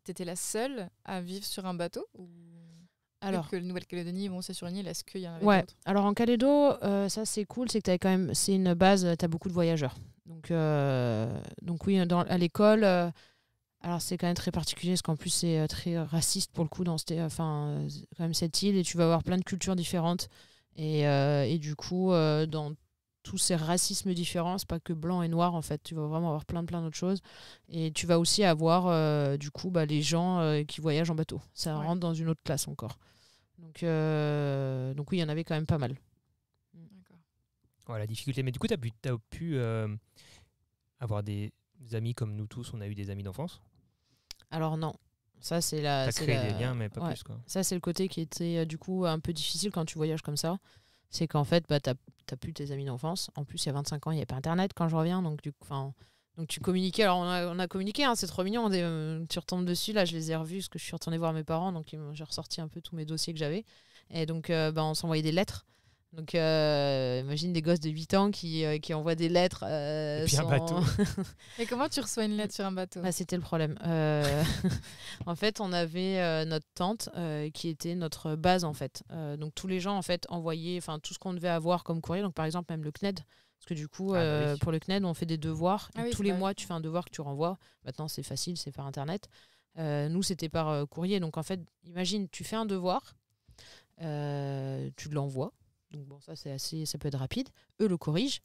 B: t'étais la seule à vivre sur un bateau ou... Alors que le Nouvelle-Calédonie, c'est sur une île, est-ce qu'il y en avait d'autres?
C: Alors en Calédo, ça c'est cool, c'est que c'est une base, t'as beaucoup de voyageurs. Donc oui, à l'école, alors c'est quand même très particulier parce qu'en plus c'est très raciste pour le coup quand même cette île, et tu vas avoir plein de cultures différentes et du coup dans tous ces racismes différents, c'est pas que blanc et noir en fait, tu vas vraiment avoir plein d'autres choses et tu vas aussi avoir du coup les gens qui voyagent en bateau, ça rentre dans une autre classe encore. Donc oui, il y en avait quand même pas mal.
B: D'accord.
A: Ouais, la difficulté, mais du coup t'as pu avoir des amis comme nous tous, on a eu des amis d'enfance? Alors
C: non, ça c'est
A: t'as créé des liens mais pas plus, quoi.
C: Ça c'est le côté qui était du coup un peu difficile quand tu voyages comme ça. C'est qu'en fait, t'as plus tes amis d'enfance. En plus, il y a 25 ans, il n'y avait pas Internet quand je reviens. Donc tu communiquais. Alors, on a communiqué, c'est trop mignon. Tu retombes dessus. Là, je les ai revus parce que je suis retournée voir mes parents. Donc, j'ai ressorti un peu tous mes dossiers que j'avais. Et donc, on s'envoyait des lettres. Donc, imagine des gosses de 8 ans qui envoient des lettres.
A: Et puis un bateau.
B: Et comment tu reçois une lettre sur un bateau?
C: C'était le problème. En fait, on avait notre tante qui était notre base, en fait. Donc, tous les gens, en fait, envoyaient tout ce qu'on devait avoir comme courrier. Donc, par exemple, même le CNED. Parce que du coup, oui. Pour le CNED, on fait des devoirs. Et tous les mois, tu fais un devoir que tu renvoies. Maintenant, c'est facile, c'est par Internet. Nous, c'était par courrier. Donc, en fait, imagine, tu fais un devoir, tu l'envoies. Donc bon, ça peut être rapide. Eux le corrigent.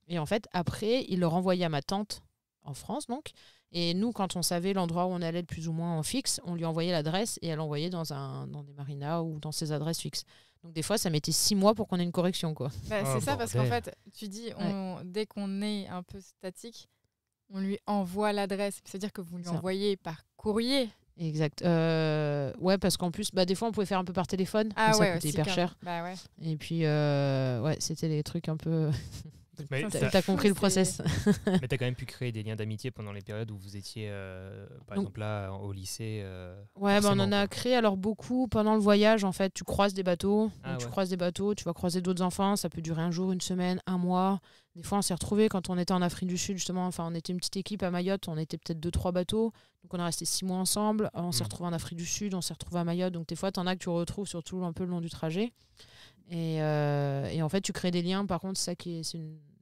C: Et en fait, après, ils le renvoyaient à ma tante en France, donc. Et nous, quand on savait l'endroit où on allait le plus ou moins en fixe, on lui envoyait l'adresse et elle l'envoyait dans des marinas ou dans ses adresses fixes. Donc des fois, ça mettait 6 mois pour qu'on ait une correction, quoi.
B: C'est ça, parce qu'en fait, tu dis, dès qu'on est un peu statique, on lui envoie l'adresse. C'est-à-dire que vous lui envoyez par courrier.
C: Exact. Ouais, parce qu'en plus, des fois, on pouvait faire un peu par téléphone. Ah ça coûtait hyper cher.
B: Ouais.
C: Et puis, c'était des trucs un peu...
A: Mais
C: t'as compris le process.
A: Mais t'as quand même pu créer des liens d'amitié pendant les périodes où vous étiez, par exemple là, au lycée.
C: Ouais, on en a créé alors beaucoup pendant le voyage. En fait, tu croises des bateaux. Tu croises des bateaux, tu vas croiser d'autres enfants. Ça peut durer un jour, une semaine, un mois. Des fois, on s'est retrouvés quand on était en Afrique du Sud, justement. Enfin, on était une petite équipe à Mayotte. On était peut-être 2-3 bateaux. Donc, on est resté 6 mois ensemble. On s'est retrouvés en Afrique du Sud. On s'est retrouvés à Mayotte. Donc, des fois, t'en as que tu retrouves surtout un peu le long du trajet. Et en fait, tu crées des liens. Par contre, ça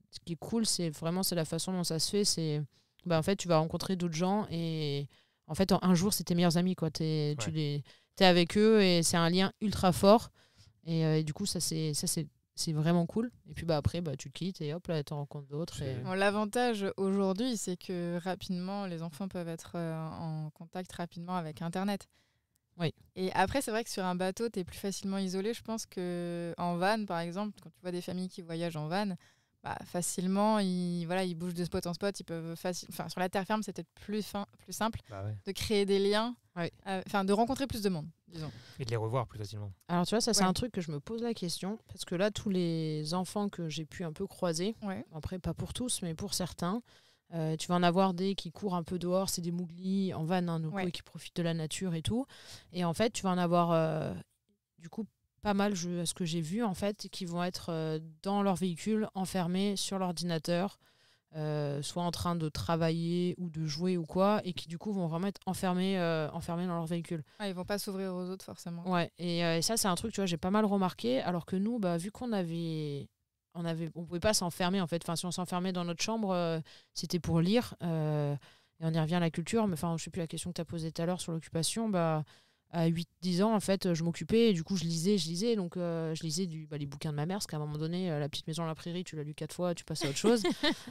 C: ce qui est cool, c'est la façon dont ça se fait. C'est en fait, tu vas rencontrer d'autres gens et En fait, un jour, c'est tes meilleurs amis, quoi. T'es avec eux et c'est un lien ultra fort. Et du coup, ça c'est vraiment cool. Et puis après, tu te quittes et hop, là, tu en rencontres d'autres. Et...
B: Bon, l'avantage aujourd'hui, c'est que rapidement, les enfants peuvent être en contact rapidement avec Internet.
C: Oui.
B: Et après, c'est vrai que sur un bateau, tu es plus facilement isolé. Je pense qu'en van, par exemple, quand tu vois des familles qui voyagent en van, facilement, ils bougent de spot en spot. Ils peuvent sur la terre ferme, c'est peut-être plus simple de créer des liens, de rencontrer plus de monde, disons.
A: Et de les revoir plus facilement.
C: Alors, tu vois, ça, c'est un truc que je me pose la question. Parce que là, tous les enfants que j'ai pu un peu croiser, après, pas pour tous, mais pour certains, tu vas en avoir des qui courent un peu dehors, c'est des mouglis en van, et qui profitent de la nature et tout. Et en fait, tu vas en avoir, du coup, pas mal, à ce que j'ai vu, en fait, qui vont être dans leur véhicule, enfermés sur l'ordinateur, soit en train de travailler ou de jouer ou quoi, et qui, du coup, vont vraiment être enfermés dans leur véhicule.
B: Ils vont pas s'ouvrir aux autres, forcément.
C: Ouais, et ça, c'est un truc, tu vois, j'ai pas mal remarqué, alors que nous, vu qu'on on pouvait pas s'enfermer, en fait. Enfin, si on s'enfermait dans notre chambre, c'était pour lire, et on y revient à la culture, mais je sais plus la question que tu as posée tout à l'heure sur l'occupation, à 8-10 ans, en fait, je m'occupais et du coup, je lisais. Donc, je lisais les bouquins de ma mère, parce qu'à un moment donné, La petite maison à la prairie, tu l'as lu 4 fois, tu passes à autre chose.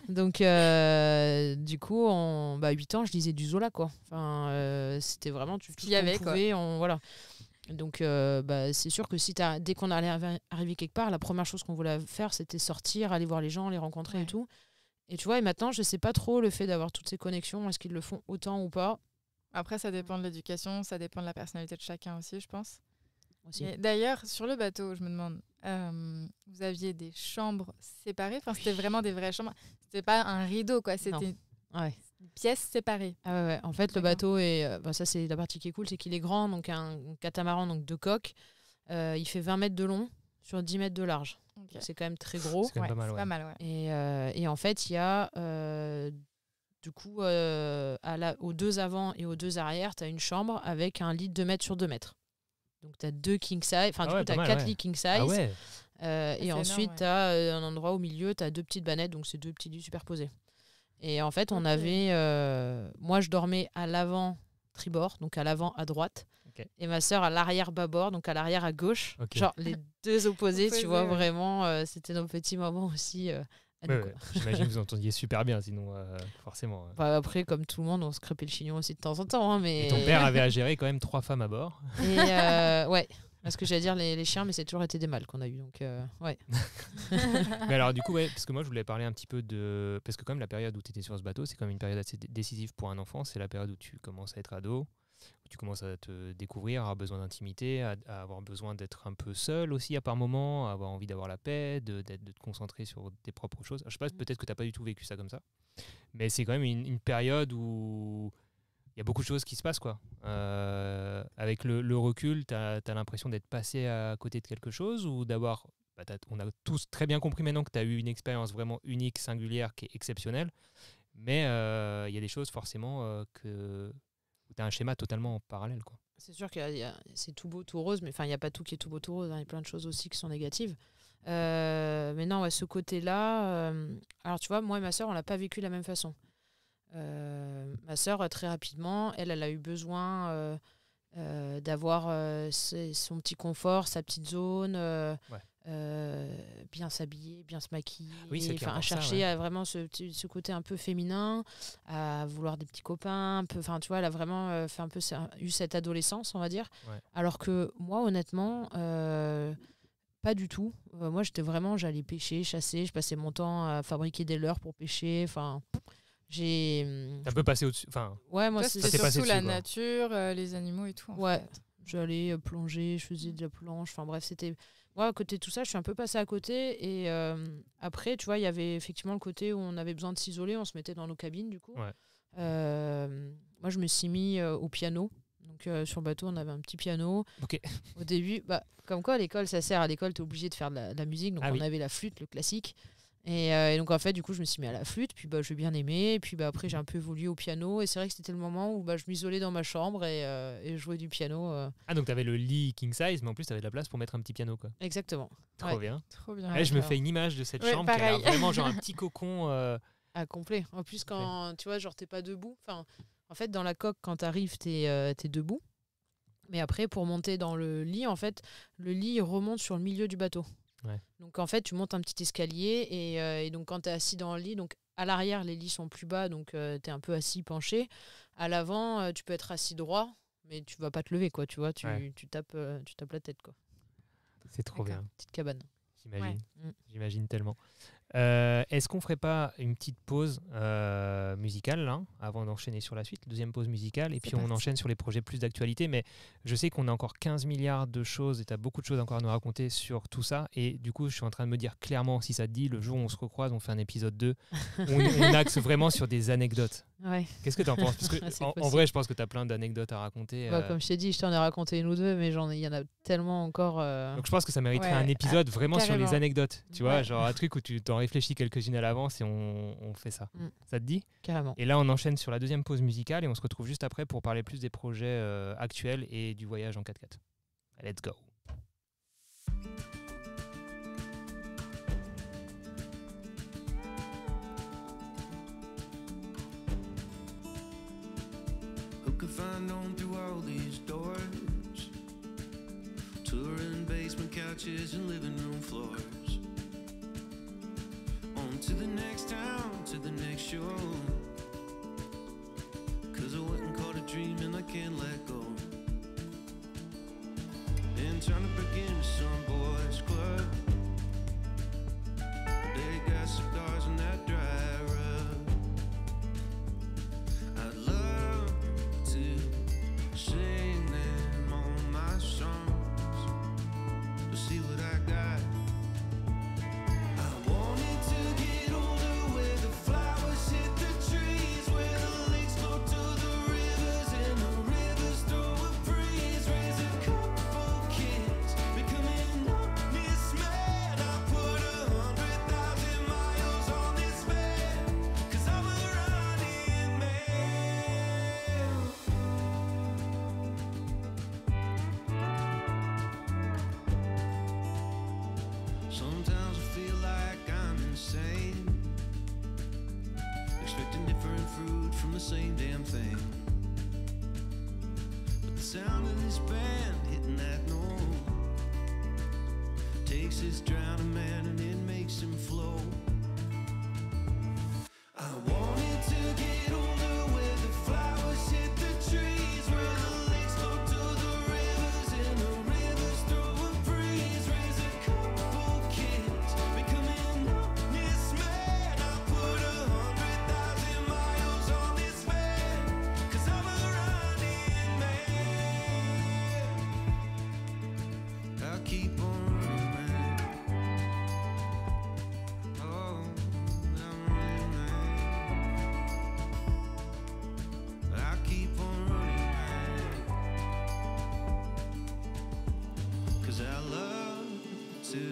C: Donc, du coup, 8 ans, je lisais du Zola, quoi. Enfin, c'était vraiment tout ce qu'il y avait, quoi. Voilà. Donc, c'est sûr que dès qu'on allait arriver quelque part, la première chose qu'on voulait faire, c'était sortir, aller voir les gens, les rencontrer et tout. Et tu vois, et maintenant, je sais pas trop le fait d'avoir toutes ces connexions, est-ce qu'ils le font autant ou pas?
B: Après, ça dépend de l'éducation, ça dépend de la personnalité de chacun aussi, je pense. D'ailleurs, sur le bateau, je me demande, vous aviez des chambres séparées? Enfin, c'était vraiment des vraies chambres. C'était pas un rideau, quoi. C'était des pièces séparées.
C: Ouais. En fait, le bateau est... ça, c'est la partie qui est cool, c'est qu'il est grand, donc un catamaran, donc 2 coques. Il fait 20 mètres de long sur 10 mètres de large. Okay. C'est quand même très gros.
A: C'est quand même pas mal,
C: Et en fait, il y a... du coup, aux 2 avant et aux 2 arrière, tu as une chambre avec un lit de 2 mètres sur 2 mètres. Donc, tu as 2 king size. Enfin, du coup, tu as 4 lits king size. Et ensuite, tu as un endroit au milieu, tu as 2 petites bannettes. Donc, c'est 2 petits lits superposés. Et en fait, on avait... moi, je dormais à l'avant tribord, donc à l'avant à droite. Okay. Et ma sœur à l'arrière bâbord, donc à l'arrière à gauche. Okay. Genre, les 2 opposés, tu vois, vraiment. C'était nos petits moments aussi...
A: J'imagine que vous entendiez super bien, sinon forcément.
C: Après, comme tout le monde, on se crêpait le chignon aussi de temps en temps. Mais...
A: Et ton père avait à gérer quand même 3 femmes à bord.
C: Et parce que j'allais dire les chiens, mais c'est toujours été des mâles qu'on a eu. Donc,
A: Mais alors, du coup, parce que moi, je voulais parler un petit peu de. Parce que, quand même, la période où tu étais sur ce bateau, c'est quand même une période assez décisive pour un enfant. C'est la période où tu commences à être ado, où tu commences à te découvrir, à avoir besoin d'intimité, à avoir besoin d'être un peu seul aussi, à par moments, à avoir envie d'avoir la paix, de te concentrer sur tes propres choses. Alors, je sais pas, peut-être que tu n'as pas du tout vécu ça comme ça. Mais c'est quand même une période où. Il y a beaucoup de choses qui se passent, quoi. Avec le recul, tu as l'impression d'être passé à côté de quelque chose ou d'avoir... on a tous très bien compris maintenant que tu as eu une expérience vraiment unique, singulière, qui est exceptionnelle. Mais il y a des choses forcément où tu as un schéma totalement parallèle, quoi.
C: C'est sûr que c'est tout beau, tout rose, mais il n'y a pas tout qui est tout beau, tout rose. Il y a plein de choses aussi qui sont négatives. Mais non, ce côté-là... alors, tu vois, moi et ma sœur, on ne l'a pas vécu de la même façon. Ma sœur, très rapidement, elle a eu besoin d'avoir son petit confort, sa petite zone, bien s'habiller, bien se maquiller, à chercher à vraiment ce côté un peu féminin, à vouloir des petits copains, tu vois, elle a vraiment eu cette adolescence, on va dire. Alors que moi, honnêtement, pas du tout. Moi, j'allais pêcher, chasser, je passais mon temps à fabriquer des leurres pour pêcher, enfin...
A: T'es un peu passé au-dessus.
B: Ouais, moi c'était surtout la nature, les animaux et tout.
C: Ouais, j'allais plonger, je faisais de la planche. Enfin bref, c'était. Moi, à côté de tout ça, je suis un peu passée à côté. Et après, tu vois, il y avait effectivement le côté où on avait besoin de s'isoler. On se mettait dans nos cabines, du coup. Moi, je me suis mis au piano. Donc, sur le bateau, on avait un petit piano.
A: Okay.
C: Au début, comme quoi, à l'école, ça sert. À l'école, t'es obligé de faire de la musique. Donc, on avait la flûte, le classique. Et donc en fait du coup je me suis mis à la flûte, puis j'ai bien aimé, et puis après j'ai un peu évolué au piano, et c'est vrai que c'était le moment où je m'isolais dans ma chambre et je jouais du piano.
A: Ah, donc t'avais le lit king size, mais en plus t'avais de la place pour mettre un petit piano, quoi.
C: Exactement.
A: Trop bien.
B: Trop bien.
A: Je me fais une image de cette chambre qui a vraiment genre un petit cocon
C: complet. En plus quand tu vois, genre t'es pas debout, enfin En fait, dans la coque, quand tu arrives, tu es debout. Mais après, pour monter dans le lit, en fait, le lit remonte sur le milieu du bateau.
A: Ouais.
C: Donc, en fait, tu montes un petit escalier. Et donc, quand tu es assis dans le lit, donc à l'arrière, les lits sont plus bas. Donc, tu es un peu assis, penché. À l'avant, tu peux être assis droit. Mais tu vas pas te lever, quoi. Tu vois, tu tapes la tête, quoi.
A: C'est trop bien.
C: Petite cabane.
A: J'imagine tellement. Est-ce qu'on ferait pas une petite pause musicale là, avant d'enchaîner sur la suite, deuxième pause musicale, et puis on enchaîne sur les projets plus d'actualité, mais je sais qu'on a encore 15 milliards de choses et tu as beaucoup de choses encore à nous raconter sur tout ça, et du coup je suis en train de me dire clairement, si ça te dit, le jour où on se recroise, on fait un épisode 2, on axe vraiment sur des anecdotes.
C: Ouais.
A: Qu'est-ce que tu en penses? Parce que en vrai, je pense que tu as plein d'anecdotes à raconter.
C: Comme je t'ai dit, je t'en ai raconté une ou deux, mais il y en a tellement encore.
A: Donc je pense que ça mériterait un épisode vraiment
C: carrément.
A: sur les anecdotes. Tu vois, genre un truc où tu t'en réfléchis quelques-unes à l'avance et on fait ça. Ça te dit?
C: Carrément.
A: Et là, on enchaîne sur la deuxième pause musicale et on se retrouve juste après pour parler plus des projets actuels et du voyage en 4x4. Let's go.
D: Could find on through all these doors, touring basement couches and living room floors, on to the next town, to the next show, 'cause I went and caught a dream and I can't let go, and trying to break into some boys club, they got cigars in that dry rub. I'd love to sing them all my songs, to see what I got. I wanted to get older, where the flowers hit the trees, where the lakes flow to the rivers and the rivers throw a breeze, raise a couple kids, becoming honest man. I put 100,000 miles on this van, 'cause I'm a running man. Sometimes I feel like I'm insane, expecting different fruit from the same damn thing. But the sound of this band hitting that note takes this drowning man and it makes him flow. I wanted to get older, where the flowers hit the trees, where the lakes flow to the rivers and the rivers throw a breeze, raise a couple kids, becoming honest man. I put 100,000 miles on this van, 'cause I'm a running man. I'll keep on running, man. Oh, I'm running, man. I'll keep on running, man. 'Cause I love to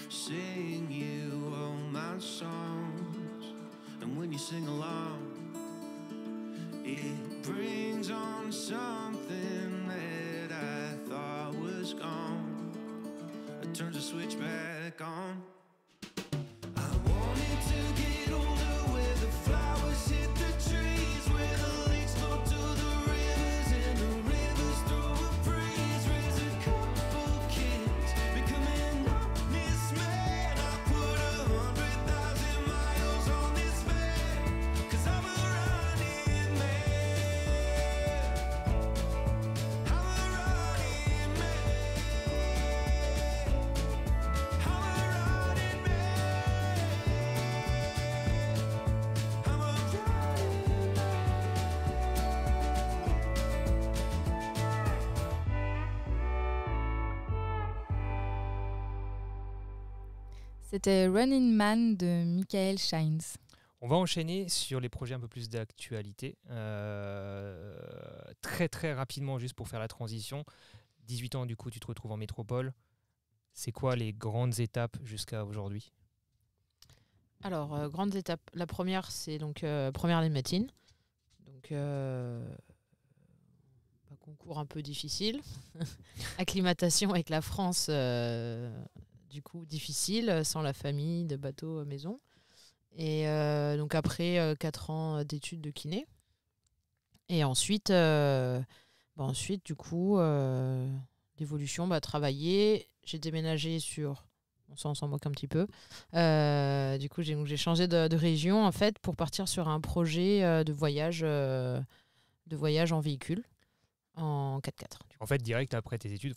D: sing you all my songs, and when you sing along, it brings on something that I thought was gone. It turns the switch back on. I wanted to get older, where the flowers hit the trees, where the lakes flow to the rivers and the rivers throw a breeze, raise a couple kids, becoming honest man. I put 100,000 miles on this van, 'cause I'm a running man. I'm a running man. I'm a running man. I'm a running man.
B: C'était Running Man de Michael Shines.
A: On va enchaîner sur les projets un peu plus d'actualité. Très très rapidement, juste pour faire la transition. 18 ans, du coup, tu te retrouves en métropole. C'est quoi les grandes étapes jusqu'à aujourd'hui?
C: Alors, grandes étapes. La première, c'est donc première année de médecine. Donc, un concours un peu difficile. Acclimatation avec la France, du coup, difficile, sans la famille, de bateau, maison. Et donc après 4 ans d'études de kiné. Et ensuite, du coup, l'évolution, travailler. J'ai déménagé sur... Ça, on s'en moque un petit peu. Du coup, j'ai changé de région, en fait, pour partir sur un projet de voyage en véhicule, en 4x4.
A: En fait, direct après tes études, une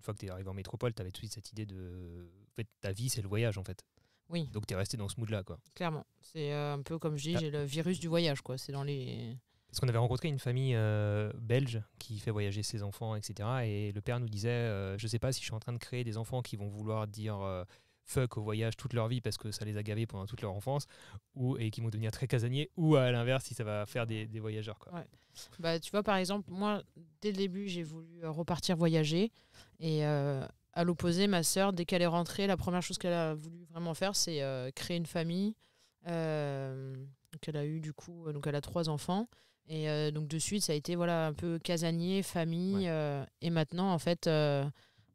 A: fois que tu es arrivé en métropole, tu avais tout de suite cette idée de... En fait, ta vie, c'est le voyage, en fait.
C: Oui.
A: Donc, tu es resté dans ce mood-là, quoi.
C: Clairement. C'est un peu comme je dis, j'ai le virus du voyage, quoi. C'est dans les...
A: Parce qu'on avait rencontré une famille belge qui fait voyager ses enfants, etc. Et le père nous disait, je sais pas si je suis en train de créer des enfants qui vont vouloir dire fuck au voyage toute leur vie parce que ça les a gavés pendant toute leur enfance, et qui vont devenir très casaniers, ou à l'inverse, si ça va faire des voyageurs, quoi.
C: Ouais. Tu vois, par exemple, moi, dès le début, j'ai voulu repartir voyager. Et à l'opposé, ma sœur, dès qu'elle est rentrée, la première chose qu'elle a voulu vraiment faire, c'est créer une famille. Qu'elle a eu, du coup, donc elle a 3 enfants. Et donc de suite, ça a été un peu casanier, famille. Et maintenant, en fait, là,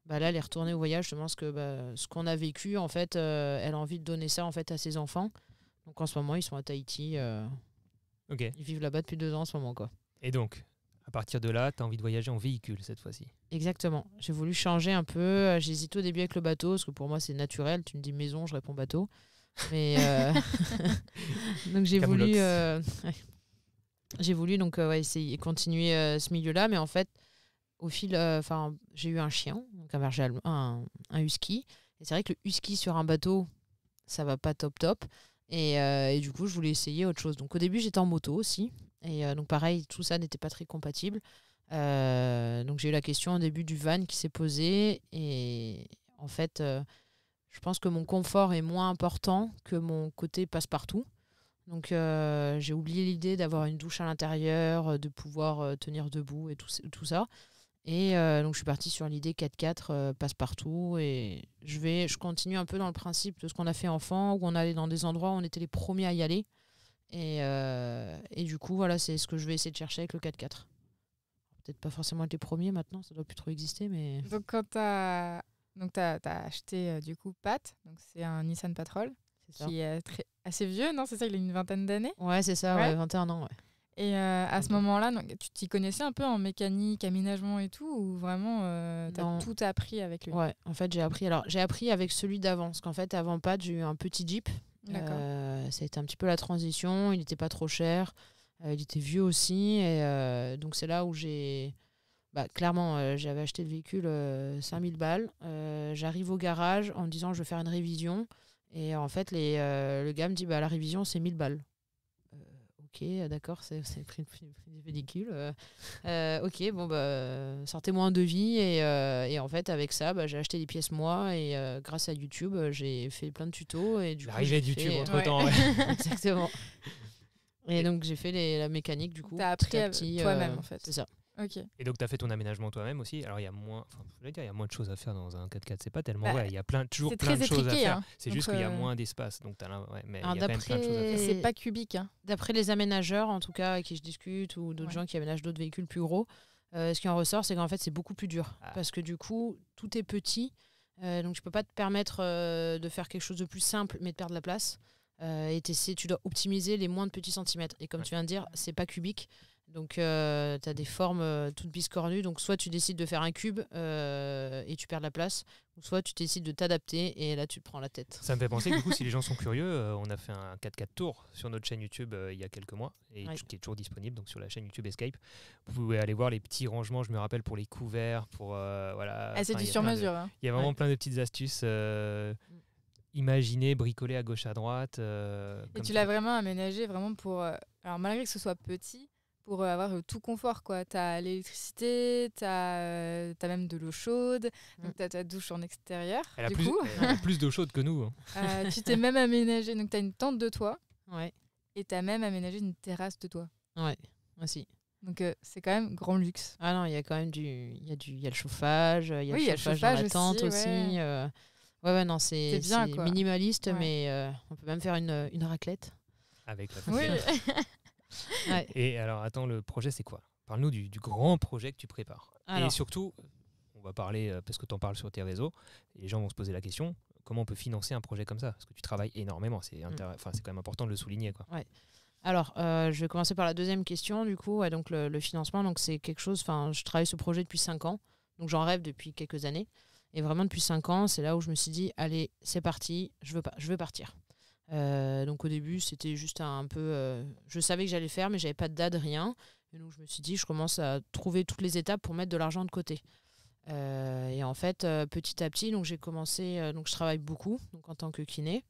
C: elle est retournée au voyage. Je pense que ce qu'on a vécu, en fait, elle a envie de donner ça en fait, à ses enfants. Donc en ce moment, ils sont à Tahiti.
A: Ok.
C: Ils vivent là-bas depuis 2 ans en ce moment, quoi.
A: Et donc, à partir de là, tu as envie de voyager en véhicule cette fois-ci.
C: Exactement. J'ai voulu changer un peu. J'ai hésité au début avec le bateau, parce que pour moi, c'est naturel. Tu me dis maison, je réponds bateau. Mais donc j'ai voulu... J'ai voulu essayer continuer ce milieu-là, mais en fait, au fil, j'ai eu un chien, donc un husky. Et c'est vrai que le husky sur un bateau, ça va pas top. Et du coup, je voulais essayer autre chose. Donc au début, j'étais en moto aussi. Et donc pareil, tout ça n'était pas très compatible. Donc j'ai eu la question au début du van qui s'est posée. Et en fait, je pense que mon confort est moins important que mon côté passe-partout. Donc j'ai oublié l'idée d'avoir une douche à l'intérieur, de pouvoir tenir debout et tout ça. Et donc je suis partie sur l'idée 4x4 passe-partout. Et je continue un peu dans le principe de ce qu'on a fait enfant, où on allait dans des endroits où on était les premiers à y aller. Et du coup, voilà, c'est ce que je vais essayer de chercher avec le 4x4. Peut-être pas forcément être les premiers maintenant, ça doit plus trop exister. Mais...
B: Donc quand t'as acheté du coup Pat, donc c'est un Nissan Patrol. Qui est assez vieux, non? C'est ça, il a une vingtaine d'années?
C: Ouais, c'est ça, 21 ans. Ouais.
B: Et à ce moment-là, tu t'y connaissais un peu en mécanique, aménagement et tout, ou vraiment t'as tout appris avec lui?
C: Ouais, en fait, j'ai appris avec celui d'avant. Parce qu'en fait, avant Pat, j'ai eu un petit Jeep.
B: D'accord.
C: Ça a été un petit peu la transition. Il n'était pas trop cher. Il était vieux aussi. Et donc, c'est là où j'ai... clairement, j'avais acheté le véhicule 5000 balles. J'arrive au garage en me disant je vais faire une révision. Et en fait, le gars me dit la révision, c'est 1000 balles. Ok, d'accord, c'est le prix du véhicule. Ok, bon, sortez-moi un devis. Et en fait, avec ça, j'ai acheté des pièces moi. Et grâce à YouTube, j'ai fait plein de tutos. Et du coup,
A: l'arrivée de YouTube entre-temps. Ouais.
C: Exactement. Et donc, j'ai fait la mécanique, du coup.
B: T'as appris toi-même, en fait.
C: C'est ça.
B: Okay.
A: Et donc, tu as fait ton aménagement toi-même aussi. Alors, il y a moins de choses à faire dans un 4x4. C'est pas tellement vrai. Il y a toujours plein de choses à faire.
B: Hein.
A: C'est juste qu'il y a moins d'espace. Donc, mais il y a quand même plein de choses à faire.
B: C'est pas cubique. Hein.
C: D'après les aménageurs, en tout cas, avec qui je discute, ou d'autres gens qui aménagent d'autres véhicules plus gros, ce qui en ressort, c'est qu'en fait, c'est beaucoup plus dur. Parce que du coup, tout est petit. Donc, tu peux pas te permettre de faire quelque chose de plus simple, mais de perdre la place. Et tu dois optimiser les moins de petits centimètres. Et comme tu viens de dire, c'est pas cubique. Donc, tu as des formes toutes biscornues. Donc, soit tu décides de faire un cube et tu perds la place, ou soit tu décides de t'adapter et là, tu te prends la tête.
A: Ça me fait penser que du coup, si les gens sont curieux, on a fait un 4x4 tour sur notre chaîne YouTube il y a quelques mois et qui est toujours disponible donc sur la chaîne YouTube Escape. Vous pouvez aller voir les petits rangements, je me rappelle, pour les couverts, pour voilà.
B: C'est du sur-mesure.
A: Il y a vraiment plein de petites astuces. Imaginer, bricoler à gauche, à droite.
B: Et tu l'as vraiment aménagé vraiment pour... alors, malgré que ce soit petit, pour avoir tout confort, quoi. T'as l'électricité, t'as même de l'eau chaude, donc t'as ta douche en extérieur.
A: Elle a plus d'eau chaude que nous.
B: Tu t'es même aménagé, donc t'as une tente de toit.
C: Ouais.
B: Et t'as même aménagé une terrasse de toit.
C: Ouais, aussi.
B: Donc c'est quand même grand luxe.
C: Ah non, il y a quand même il y a le chauffage, il y a le chauffage dans la tente aussi. Ouais, non, c'est
B: bien,
C: minimaliste, mais on peut même faire une raclette.
A: Avec la fourchette.
B: Oui.
C: Ouais.
A: Et alors, attends, le projet, c'est quoi? Parle-nous du grand projet que tu prépares. Alors, et surtout, on va parler, parce que tu en parles sur tes réseaux, et les gens vont se poser la question, comment on peut financer un projet comme ça? Parce que tu travailles énormément, c'est quand même important de le souligner, quoi.
C: Ouais. Alors, je vais commencer par la deuxième question, du coup. Donc, le financement, donc c'est quelque chose... je travaille ce projet depuis 5 ans. Donc, j'en rêve depuis quelques années. Et vraiment, depuis 5 ans, c'est là où je me suis dit, allez, c'est parti, je veux partir. Donc, au début, c'était juste un peu... je savais que j'allais le faire, mais j'avais pas de date, rien. Et donc, je me suis dit, je commence à trouver toutes les étapes pour mettre de l'argent de côté. Et en fait, petit à petit, donc j'ai commencé... donc, je travaille beaucoup donc en tant que kiné.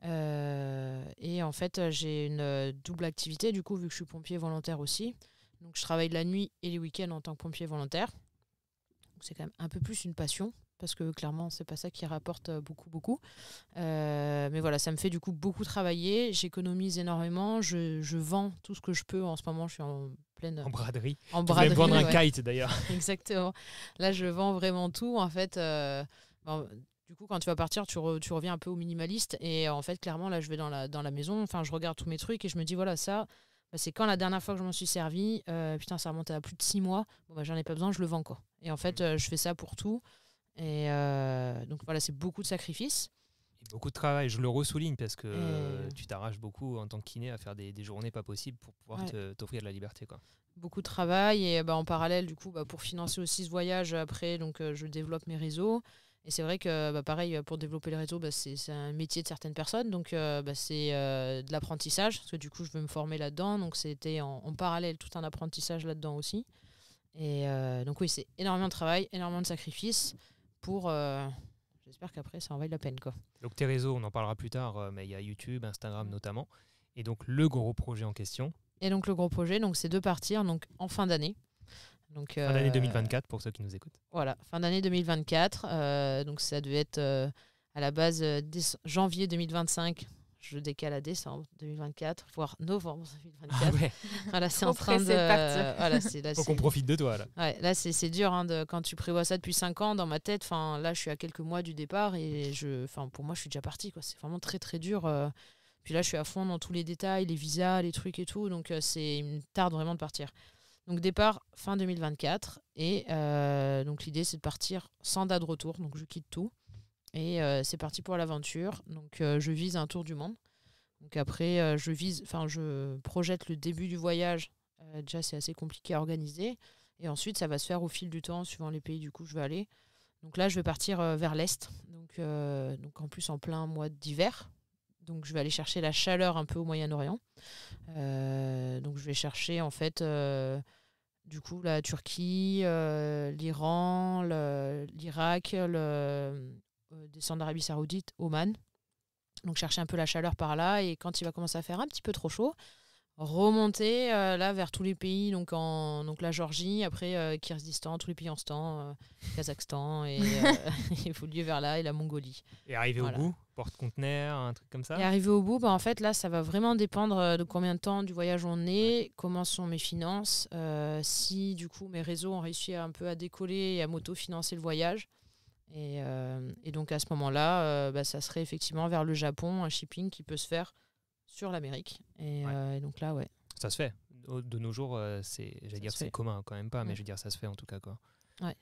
C: Et en fait, j'ai une double activité, du coup, vu que je suis pompier volontaire aussi. Donc, je travaille la nuit et les week-ends en tant que pompier volontaire. Donc, c'est quand même un peu plus une passion, parce que clairement, c'est pas ça qui rapporte beaucoup. Mais voilà, ça me fait du coup beaucoup travailler. J'économise énormément. Je vends tout ce que je peux. En ce moment, je suis en pleine...
A: En braderie.
C: En
A: Tu
C: braderie,
A: voulais vendre un
C: ouais.
A: kite, d'ailleurs.
C: Exactement. Là, je vends vraiment tout. En fait, du coup, quand tu vas partir, tu reviens un peu au minimaliste. Et en fait, clairement, là, je vais dans la maison. Enfin, je regarde tous mes trucs et je me dis, voilà, ça, c'est quand la dernière fois que je m'en suis servi. Putain, ça remonte à plus de 6 mois. Bon, j'en ai pas besoin, je le vends, quoi. Et en fait, je fais ça pour tout. Et donc, voilà, c'est beaucoup de sacrifices.
A: Et beaucoup de travail, je le ressouligne parce que tu t'arraches beaucoup en tant que kiné à faire des journées pas possibles pour pouvoir t'offrir de la liberté, quoi.
C: Beaucoup de travail et en parallèle, du coup, pour financer aussi ce voyage, après, donc, je développe mes réseaux. Et c'est vrai que, pareil, pour développer les réseaux, c'est un métier de certaines personnes. Donc, c'est de l'apprentissage, parce que du coup, je veux me former là-dedans. Donc, c'était en parallèle tout un apprentissage là-dedans aussi. Et donc, oui, c'est énormément de travail, énormément de sacrifices pour... j'espère qu'après, ça en vaille la peine, quoi.
A: Donc, tes réseaux, on en parlera plus tard, mais il y a YouTube, Instagram notamment. Et donc, le gros projet en question.
C: Et donc, le gros projet, donc, c'est de partir donc, en fin d'année. Donc,
A: fin d'année 2024 pour ceux qui nous écoutent.
C: Voilà, fin d'année 2024. Donc ça devait être à la base janvier 2025. Je décale à décembre 2024, voire novembre 2024.
A: Ah ouais.
C: Voilà, c'est en train de
B: partir.
C: Voilà,
A: faut qu'on profite de toi là.
C: Ouais, là c'est dur quand tu prévois ça depuis 5 ans dans ma tête. Enfin là je suis à quelques mois du départ et pour moi je suis déjà partie, quoi. C'est vraiment très très dur. Puis là je suis à fond dans tous les détails, les visas, les trucs et tout. Donc il me tarde vraiment de partir. Donc départ fin 2024 et donc l'idée c'est de partir sans date de retour, donc je quitte tout et c'est parti pour l'aventure. Donc je vise un tour du monde. Donc après je projette le début du voyage. Déjà c'est assez compliqué à organiser et ensuite ça va se faire au fil du temps suivant les pays du coup je vais aller. Donc là je vais partir vers l'est, donc en plus en plein mois d'hiver. Donc je vais aller chercher la chaleur un peu au Moyen-Orient. Donc je vais chercher en fait du coup la Turquie, l'Iran, l'Irak, descendre d'Arabie Saoudite, Oman. Donc chercher un peu la chaleur par là et quand il va commencer à faire un petit peu trop chaud, remonter là vers tous les pays, donc la Géorgie, après Kirghizistan, tous les pays en stan, Kazakhstan et évoluer vers là et la Mongolie.
A: Et arriver au bout, porte-conteneur, un truc comme ça.
C: Et arriver au bout, en fait là ça va vraiment dépendre de combien de temps du voyage on est, comment sont mes finances, si du coup mes réseaux ont réussi un peu à décoller et à m'auto-financer le voyage. Et donc à ce moment-là, ça serait effectivement vers le Japon, un shipping qui peut se faire sur l'Amérique. Et donc là, ouais.
A: Ça se fait. De nos jours, c'est commun quand même pas, mais je veux dire, ça se fait en tout cas, quoi.
C: Ouais.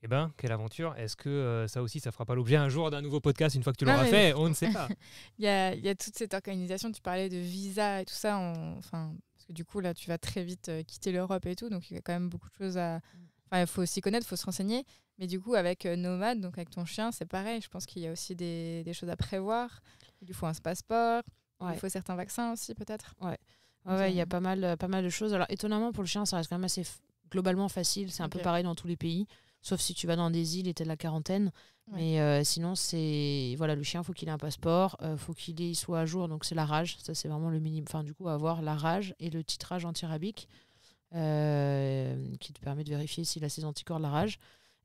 A: Eh ben, quelle aventure. Est-ce que ça aussi, ça fera pas l'objet un jour d'un nouveau podcast une fois que tu l'auras fait? On ne sait pas.
B: Il y a toute cette organisation, tu parlais de visa et tout ça, parce que du coup, là, tu vas très vite quitter l'Europe et tout, donc il y a quand même beaucoup de choses à... Enfin, il faut s'y connaître, il faut se renseigner. Mais du coup, avec Nomade, donc avec ton chien, c'est pareil. Je pense qu'il y a aussi des choses à prévoir. Il lui faut un passeport. Il lui faut certains vaccins aussi, peut-être.
C: Ouais, il y a pas mal de choses. Alors, étonnamment, pour le chien, ça reste quand même assez globalement facile. C'est un peu pareil dans tous les pays. Sauf si tu vas dans des îles et tu as de la quarantaine. Ouais. Mais sinon, le chien, il faut qu'il ait un passeport. Faut qu'il soit à jour. Donc, c'est la rage. Ça, c'est vraiment le minimum. Enfin, du coup, avoir la rage et le titrage antirabique qui te permet de vérifier s'il a ses anticorps de la rage.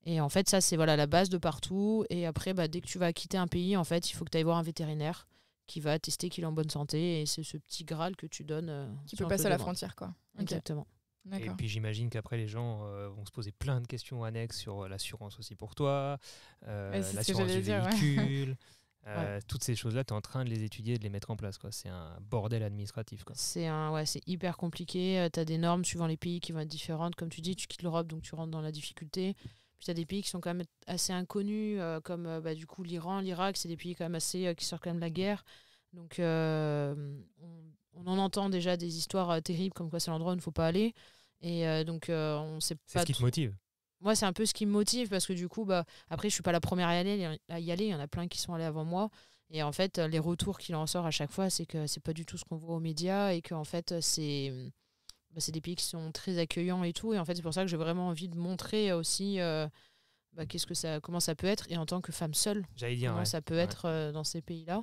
C: Et en fait, ça, c'est la base de partout. Et après, dès que tu vas quitter un pays, en fait, il faut que tu ailles voir un vétérinaire qui va attester qu'il est en bonne santé. Et c'est ce petit Graal que tu donnes.
B: Qui peut passer à la frontière, quoi.
C: Exactement.
A: Et puis j'imagine qu'après, les gens vont se poser plein de questions annexes sur l'assurance aussi pour toi, l'assurance du véhicule. Toutes ces choses-là, tu es en train de les étudier et de les mettre en place, quoi. C'est un bordel administratif, quoi.
C: C'est hyper compliqué. Tu as des normes suivant les pays qui vont être différentes. Comme tu dis, tu quittes l'Europe, donc tu rentres dans la difficulté. Puis tu as des pays qui sont quand même assez inconnus, comme du coup l'Iran, l'Irak. C'est des pays quand même assez qui sortent quand même de la guerre. Donc on en entend déjà des histoires terribles comme quoi c'est l'endroit où il ne faut pas aller. Et donc, on sait pas.
A: C'est ce qui te motive?
C: Moi, c'est un peu ce qui me motive parce que du coup, après, je suis pas la première à y aller. Il y en a plein qui sont allés avant moi. Et en fait, les retours qu'il en sort à chaque fois, c'est que c'est pas du tout ce qu'on voit aux médias et qu'en fait, c'est des pays qui sont très accueillants et tout. Et en fait, c'est pour ça que j'ai vraiment envie de montrer aussi comment ça peut être. Et en tant que femme seule, comment ça peut être dans ces pays-là.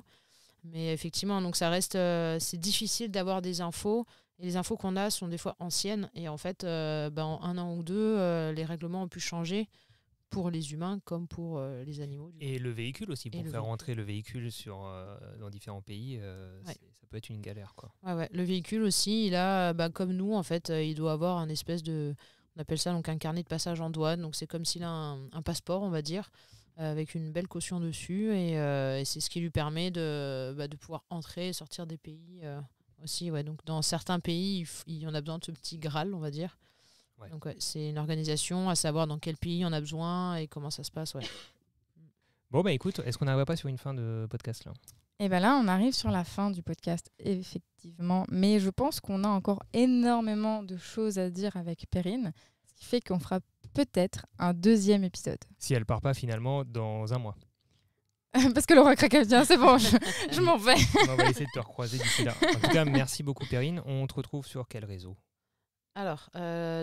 C: Mais effectivement, donc ça reste, c'est difficile d'avoir des infos. Et les infos qu'on a sont des fois anciennes. Et en fait, en 1 an ou 2, les règlements ont pu changer pour les humains comme pour les animaux.
A: Et le véhicule aussi, pour faire rentrer le véhicule dans différents pays, ça peut être une galère, quoi.
C: Ouais. Le véhicule aussi, il a, comme nous, en fait, il doit avoir un espèce de... On appelle ça donc un carnet de passage en douane. Donc c'est comme s'il a un passeport, on va dire, avec une belle caution dessus. Et c'est ce qui lui permet de pouvoir entrer et sortir des pays... aussi, ouais. Donc dans certains pays, il y en a besoin de ce petit Graal, on va dire. Ouais. Donc c'est une organisation à savoir dans quel pays on a besoin et comment ça se passe. Ouais.
A: Bon, écoute, est-ce qu'on n'arrive pas sur une fin de podcast là?
B: Et là, on arrive sur la fin du podcast, effectivement. Mais je pense qu'on a encore énormément de choses à dire avec Perrine, ce qui fait qu'on fera peut-être un 2e épisode.
A: Si elle part pas finalement dans 1 mois.
B: Parce que Laura Crac, elle vient, c'est bon, je m'en vais.
A: On va essayer de te recroiser d'ici là. En tout cas, merci beaucoup Perrine. On te retrouve sur quel réseau?
C: Alors,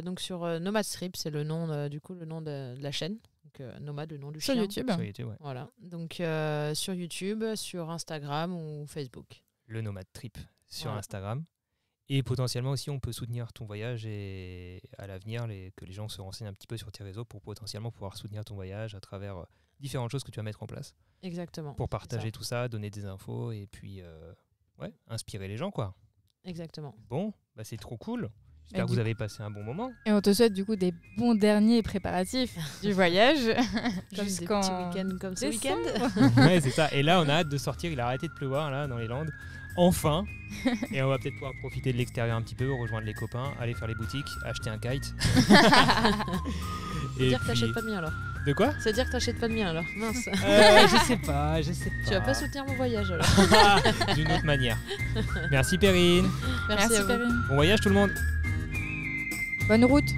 C: donc sur Nomad Strip, c'est le nom, le nom de la chaîne. Donc, Nomad, le nom du
B: chien.
A: Sur YouTube, ouais.
C: Voilà. Donc sur YouTube, sur Instagram ou Facebook.
A: Le Nomad Trip sur Instagram. Et potentiellement aussi, on peut soutenir ton voyage et à l'avenir, que les gens se renseignent un petit peu sur tes réseaux pour potentiellement pouvoir soutenir ton voyage à travers différentes choses que tu vas mettre en place.
C: Exactement.
A: Pour partager tout ça, donner des infos et puis inspirer les gens, quoi.
C: Exactement.
A: Bon, c'est trop cool. J'espère que vous avez passé un bon moment.
B: Et on te souhaite du coup des bons derniers préparatifs du voyage.
C: Jusqu'en des petits week-ends comme ce week-end.
A: Ouais, c'est ça. Et là, on a hâte de sortir. Il a arrêté de pleuvoir là dans les Landes. Enfin. Et on va peut-être pouvoir profiter de l'extérieur un petit peu, rejoindre les copains, aller faire les boutiques, acheter un kite.
C: Et dire que t'achètes pas de mien alors.
A: De quoi?
C: Ça veut dire que t'achètes pas de mien alors. Mince.
A: Je sais pas.
C: Tu vas pas soutenir mon voyage alors.
A: D'une autre manière. Merci Perrine.
C: Merci
B: Perrine.
A: Bon voyage tout le monde.
B: Bonne route.